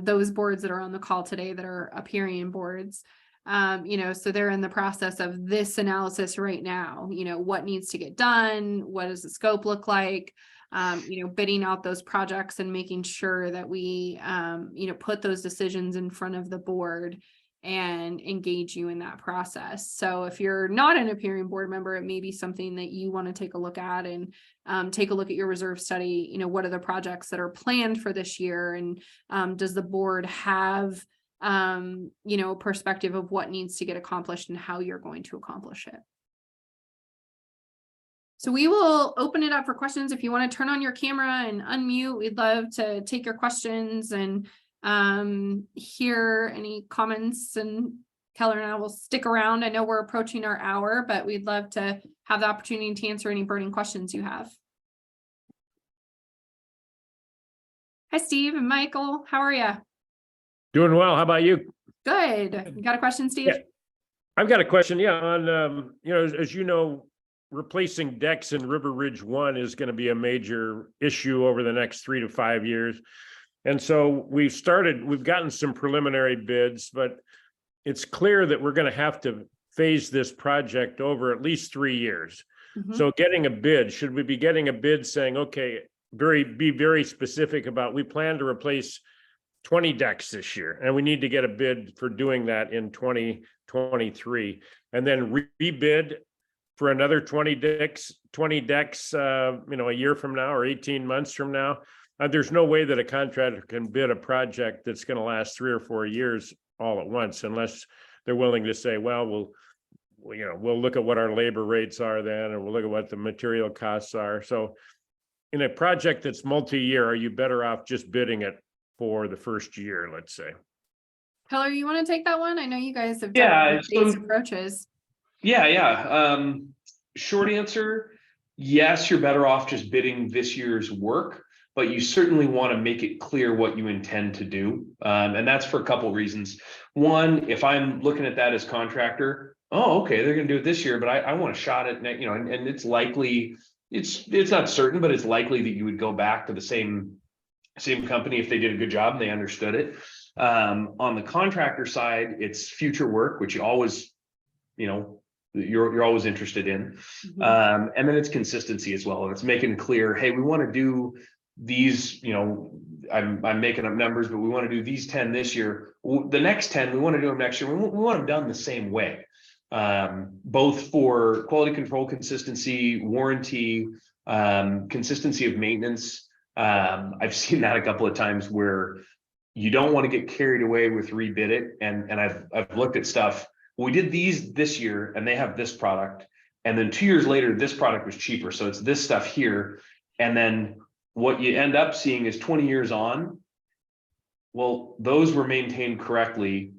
[SPEAKER 2] those boards that are on the call today that are Aperion boards. So they're in the process of this analysis right now. What needs to get done? What does the scope look like? Bidding out those projects and making sure that we, put those decisions in front of the board and engage you in that process. So if you're not an Aperion board member, it may be something that you want to take a look at and take a look at your reserve study. What are the projects that are planned for this year? And does the board have, a perspective of what needs to get accomplished and how you're going to accomplish it? So we will open it up for questions. If you want to turn on your camera and unmute, we'd love to take your questions and hear any comments, and Keller and I will stick around. I know we're approaching our hour, but we'd love to have the opportunity to answer any burning questions you have. Hi, Steve and Michael. How are you?
[SPEAKER 3] Doing well. How about you?
[SPEAKER 2] Good. You got a question, Steve?
[SPEAKER 3] Yeah. I've got a question. Yeah. On, as you know, replacing decks in River Ridge 1 is going to be a major issue over the next 3 to 5 years. And so we've gotten some preliminary bids, but it's clear that we're going to have to phase this project over at least 3 years. Mm-hmm. So getting a bid, should we be getting a bid saying, okay, be very specific about, we plan to replace 20 decks this year, and we need to get a bid for doing that in 2023, and then rebid for another 20 decks, a year from now or 18 months from now. There's no way that a contractor can bid a project that's going to last 3 or 4 years all at once, unless they're willing to say, well, we'll look at what our labor rates are then, and we'll look at what the material costs are. So in a project that's multi-year, are you better off just bidding it for the first year, let's say?
[SPEAKER 2] Keller, you want to take that one? I know you guys have
[SPEAKER 1] Yeah,
[SPEAKER 2] done these approaches.
[SPEAKER 1] Yeah. Short answer, yes, you're better off just bidding this year's work, but you certainly want to make it clear what you intend to do. And that's for a couple reasons. One, if I'm looking at that as contractor, oh, okay, they're going to do it this year, but I want a shot at, and it's likely, it's not certain, but it's likely that you would go back to the same company if they did a good job and they understood it. On the contractor side, it's future work, which you always, you're always interested in.
[SPEAKER 2] Mhm.
[SPEAKER 1] And then it's consistency as well. And it's making clear, hey, we want to do these, I'm making up numbers, but we want to do these 10 this year. The next 10, we want to do them next year. We want them done the same way. Both for quality control, consistency, warranty, consistency of maintenance. I've seen that a couple of times where you don't want to get carried away with rebid it. And I've looked at stuff. We did these this year and they have this product. And then 2 years later, this product was cheaper. So it's this stuff here. And then what you end up seeing is 20 years on. Well, those were maintained correctly.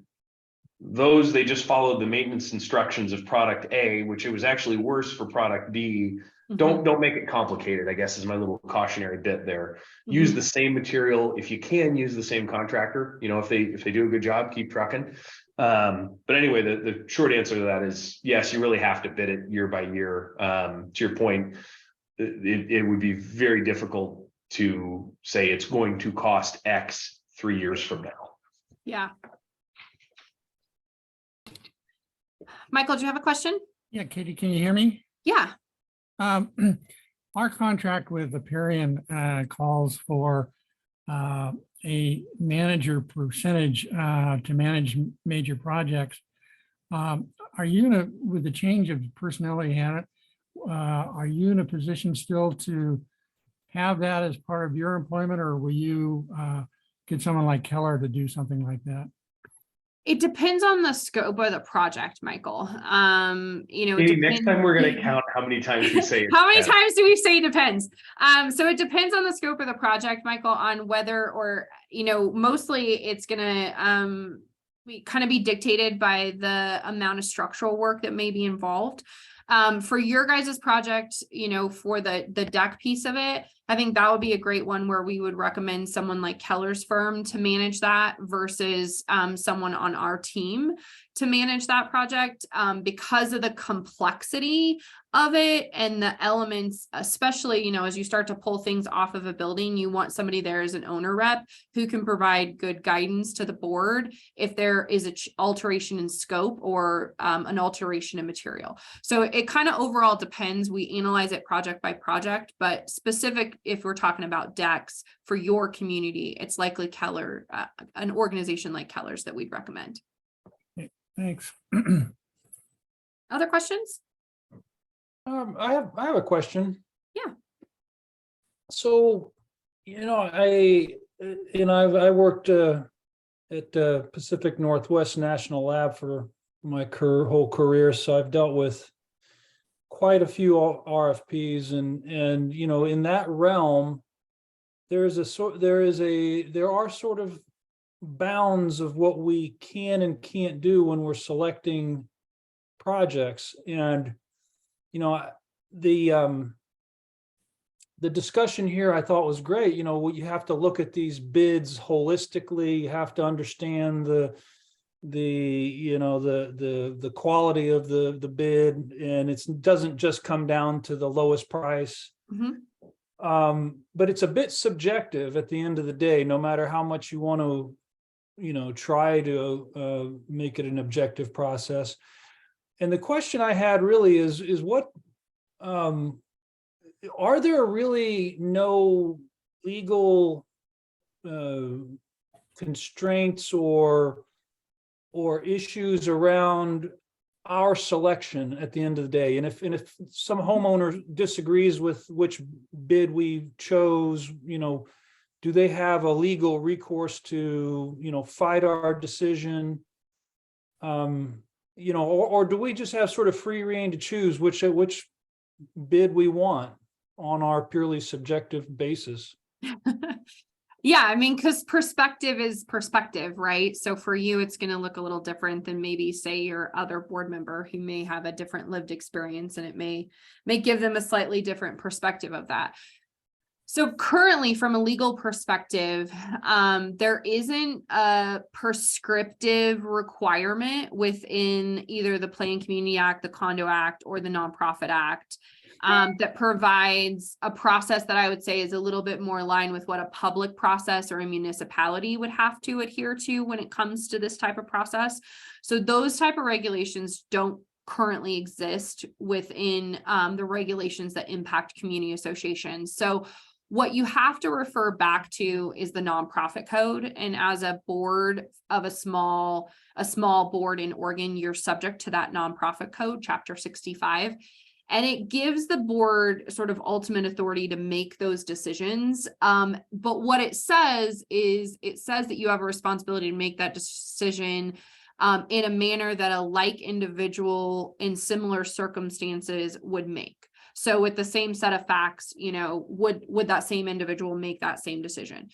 [SPEAKER 1] Those, they just followed the maintenance instructions of product A, which it was actually worse for product B.
[SPEAKER 2] Mhm.
[SPEAKER 1] Don't make it complicated, I guess, is my little cautionary bit there.
[SPEAKER 2] Mhm.
[SPEAKER 1] Use the same material. If you can, use the same contractor. If they do a good job, keep trucking. But anyway, the short answer to that is yes, you really have to bid it year by year. To your point, it would be very difficult to say it's going to cost X 3 years from now.
[SPEAKER 2] Yeah. Michael, do you have a question?
[SPEAKER 4] Yeah, Katie, can you hear me?
[SPEAKER 2] Yeah.
[SPEAKER 4] Our contract with Aperion calls for a manager percentage to manage major projects. Are you with the change of personnel you had, are you in a position still to have that as part of your employment, or will you get someone like Keller to do something like that?
[SPEAKER 2] It depends on the scope of the project, Michael.
[SPEAKER 1] Maybe next time we're going to count how many times we say it.
[SPEAKER 2] How many times do we say depends? So it depends on the scope of the project, Michael, on whether or, mostly it's going to kind of be dictated by the amount of structural work that may be involved. For your guys' project, for the deck piece of it, I think that would be a great one where we would recommend someone like Keller's firm to manage that versus someone on our team to manage that project because of the complexity of it and the elements, especially, as you start to pull things off of a building, you want somebody there as an owner rep who can provide good guidance to the board if there is an alteration in scope or an alteration in material. So it kind of overall depends. We analyze it project by project, but specific, if we're talking about decks for your community, it's likely Keller, an organization like Keller's that we'd recommend.
[SPEAKER 4] Thanks.
[SPEAKER 2] Other questions?
[SPEAKER 5] I have a question.
[SPEAKER 2] Yeah.
[SPEAKER 5] So, I worked at Pacific Northwest National Lab for my whole career, so I've dealt with quite a few RFPs, and in that realm, there are sort of bounds of what we can and can't do when we're selecting projects. And the discussion here I thought was great. You have to look at these bids holistically. You have to understand the quality of the bid, and it doesn't just come down to the lowest price.
[SPEAKER 2] Mm-hmm.
[SPEAKER 5] But it's a bit subjective at the end of the day, no matter how much you want to try to make it an objective process. And the question I had really is what are there really no legal constraints or issues around our selection at the end of the day? And if some homeowner disagrees with which bid we chose, do they have a legal recourse to fight our decision? or do we just have sort of free rein to choose which bid we want on our purely subjective basis?
[SPEAKER 2] Yeah, I mean, because perspective is perspective, right? So for you, it's going to look a little different than maybe say your other board member who may have a different lived experience, and it may give them a slightly different perspective of that. So currently, from a legal perspective, there isn't a prescriptive requirement within either the Planned Community Act, the Condo Act, or the Nonprofit Act that provides a process that I would say is a little bit more aligned with what a public process or a municipality would have to adhere to when it comes to this type of process. So those type of regulations don't currently exist within the regulations that impact community associations. So what you have to refer back to is the nonprofit code. And as a board of a small board in Oregon, you're subject to that nonprofit code, chapter 65. And it gives the board sort of ultimate authority to make those decisions. But what it says is that you have a responsibility to make that decision in a manner that a like individual in similar circumstances would make. So with the same set of facts, would that same individual make that same decision?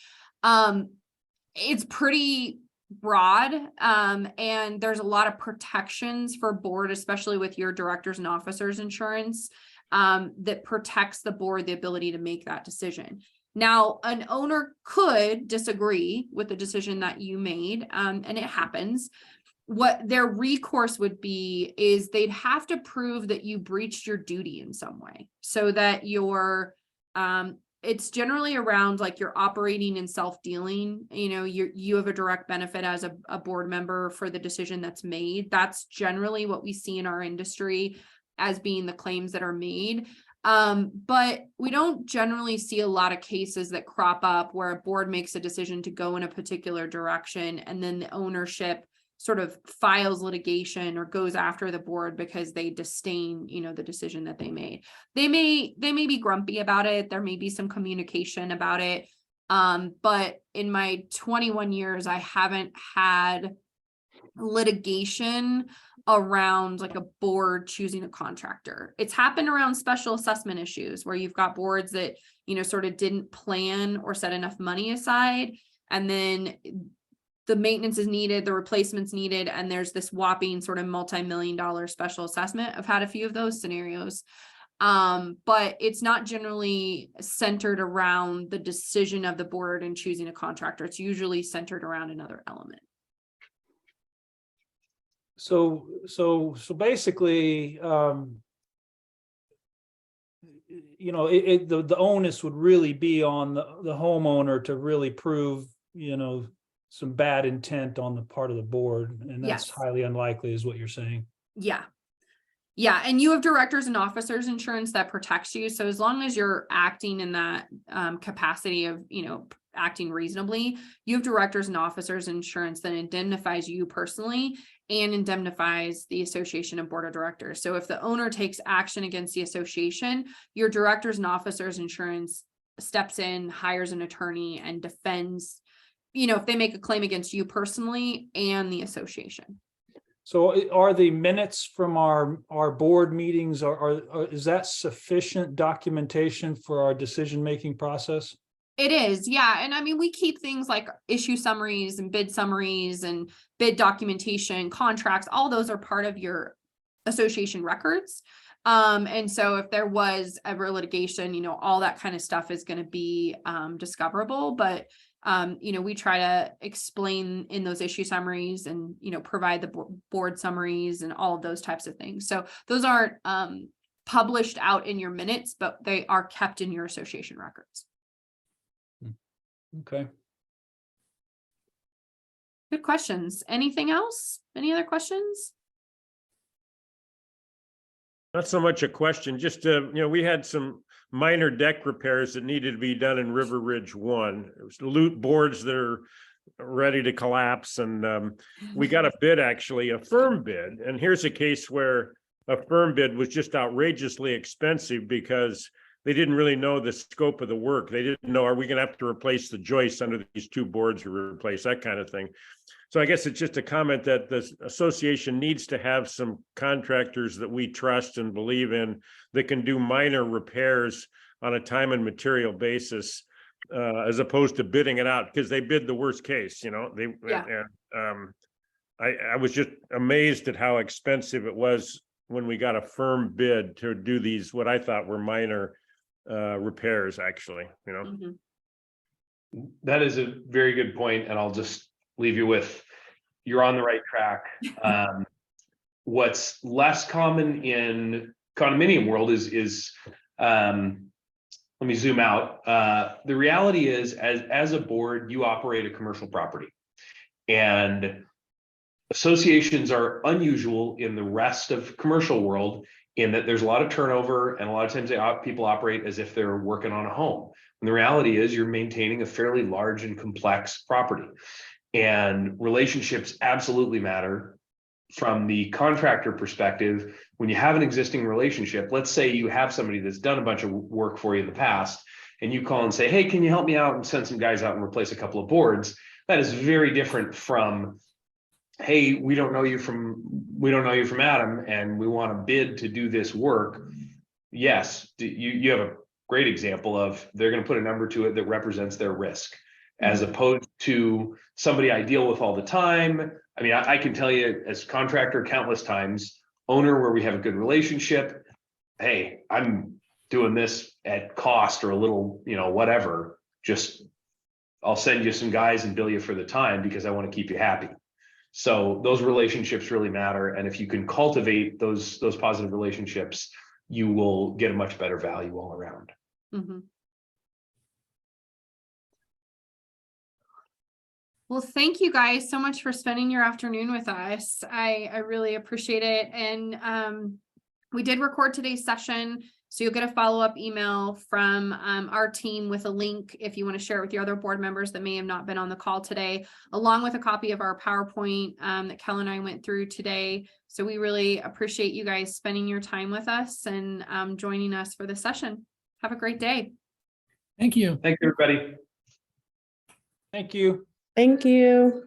[SPEAKER 2] It's pretty broad, and there's a lot of protections for board, especially with your directors and officers insurance, that protects the board the ability to make that decision. Now, an owner could disagree with the decision that you made, and it happens. What their recourse would be is they'd have to prove that you breached your duty in some way, so that it's generally around like you're operating in self-dealing. You have a direct benefit as a board member for the decision that's made. That's generally what we see in our industry as being the claims that are made. But we don't generally see a lot of cases that crop up where a board makes a decision to go in a particular direction, and then the ownership sort of files litigation or goes after the board because they disdain, the decision that they made. They may be grumpy about it. There may be some communication about it. But in my 21 years, I haven't had litigation around like a board choosing a contractor. It's happened around special assessment issues where you've got boards that, sort of didn't plan or set enough money aside, and then the maintenance is needed, the replacement's needed, and there's this whopping sort of multi-million-dollar special assessment. I've had a few of those scenarios, but it's not generally centered around the decision of the board in choosing a contractor. It's usually centered around another element.
[SPEAKER 5] So basically, the onus would really be on the homeowner to really prove, some bad intent on the part of the board, and that's
[SPEAKER 2] Yes.
[SPEAKER 5] highly unlikely, is what you're saying.
[SPEAKER 2] Yeah. And you have directors and officers insurance that protects you. So as long as you're acting in that capacity of, acting reasonably, you have directors and officers insurance that indemnifies you personally and indemnifies the association and board of directors. So if the owner takes action against the association, your directors and officers insurance steps in, hires an attorney, and defends, if they make a claim against you personally and the association.
[SPEAKER 5] So are the minutes from our board meetings, is that sufficient documentation for our decision-making process?
[SPEAKER 2] It is, yeah. And I mean, we keep things like issue summaries and bid documentation, contracts, all those are part of your association records. And so if there was ever litigation, all that kind of stuff is going to be discoverable, but we try to explain in those issue summaries and, provide the board summaries and all of those types of things. So those aren't published out in your minutes, but they are kept in your association records.
[SPEAKER 5] Okay.
[SPEAKER 2] Good questions. Anything else? Any other questions?
[SPEAKER 3] Not so much a question, just, we had some minor deck repairs that needed to be done in River Ridge 1. It was loot boards that are ready to collapse. And we got a bid, actually, a firm bid. And here's a case where a firm bid was just outrageously expensive because they didn't really know the scope of the work. They didn't know, are we going to have to replace the joists under these two boards or replace that kind of thing? So I guess it's just a comment that the association needs to have some contractors that we trust and believe in that can do minor repairs on a time and material basis, as opposed to bidding it out, because they bid the worst case,
[SPEAKER 2] Yeah.
[SPEAKER 3] I was just amazed at how expensive it was when we got a firm bid to do these, what I thought were minor repairs, actually,
[SPEAKER 2] Mhm.
[SPEAKER 1] That is a very good point, and I'll just leave you with, you're on the right track. What's less common in condominium world is let me zoom out. The reality is, as a board, you operate a commercial property, and associations are unusual in the rest of commercial world in that there's a lot of turnover, and a lot of times people operate as if they're working on a home. And the reality is you're maintaining a fairly large and complex property, and relationships absolutely matter. From the contractor perspective, when you have an existing relationship, let's say you have somebody that's done a bunch of work for you in the past, and you call and say, hey, can you help me out and send some guys out and replace a couple of boards? That is very different from, hey, we don't know you from Adam, and we want to bid to do this work. Yes, you have a great example of, they're going to put a number to it that represents their risk, as opposed to somebody I deal with all the time. I mean, I can tell you as contractor countless times, owner where we have a good relationship, hey, I'm doing this at cost or a little, whatever, just I'll send you some guys and bill you for the time because I want to keep you happy. So those relationships really matter. And if you can cultivate those positive relationships, you will get a much better value all around.
[SPEAKER 2] Mhm. Well, thank you guys so much for spending your afternoon with us. I really appreciate it. And we did record today's session, so you'll get a follow-up email from our team with a link if you want to share it with your other board members that may have not been on the call today, along with a copy of our PowerPoint that Kel and I went through today. So we really appreciate you guys spending your time with us and joining us for the session. Have a great day.
[SPEAKER 4] Thank you.
[SPEAKER 1] Thanks, everybody.
[SPEAKER 5] Thank you.
[SPEAKER 6] Thank you.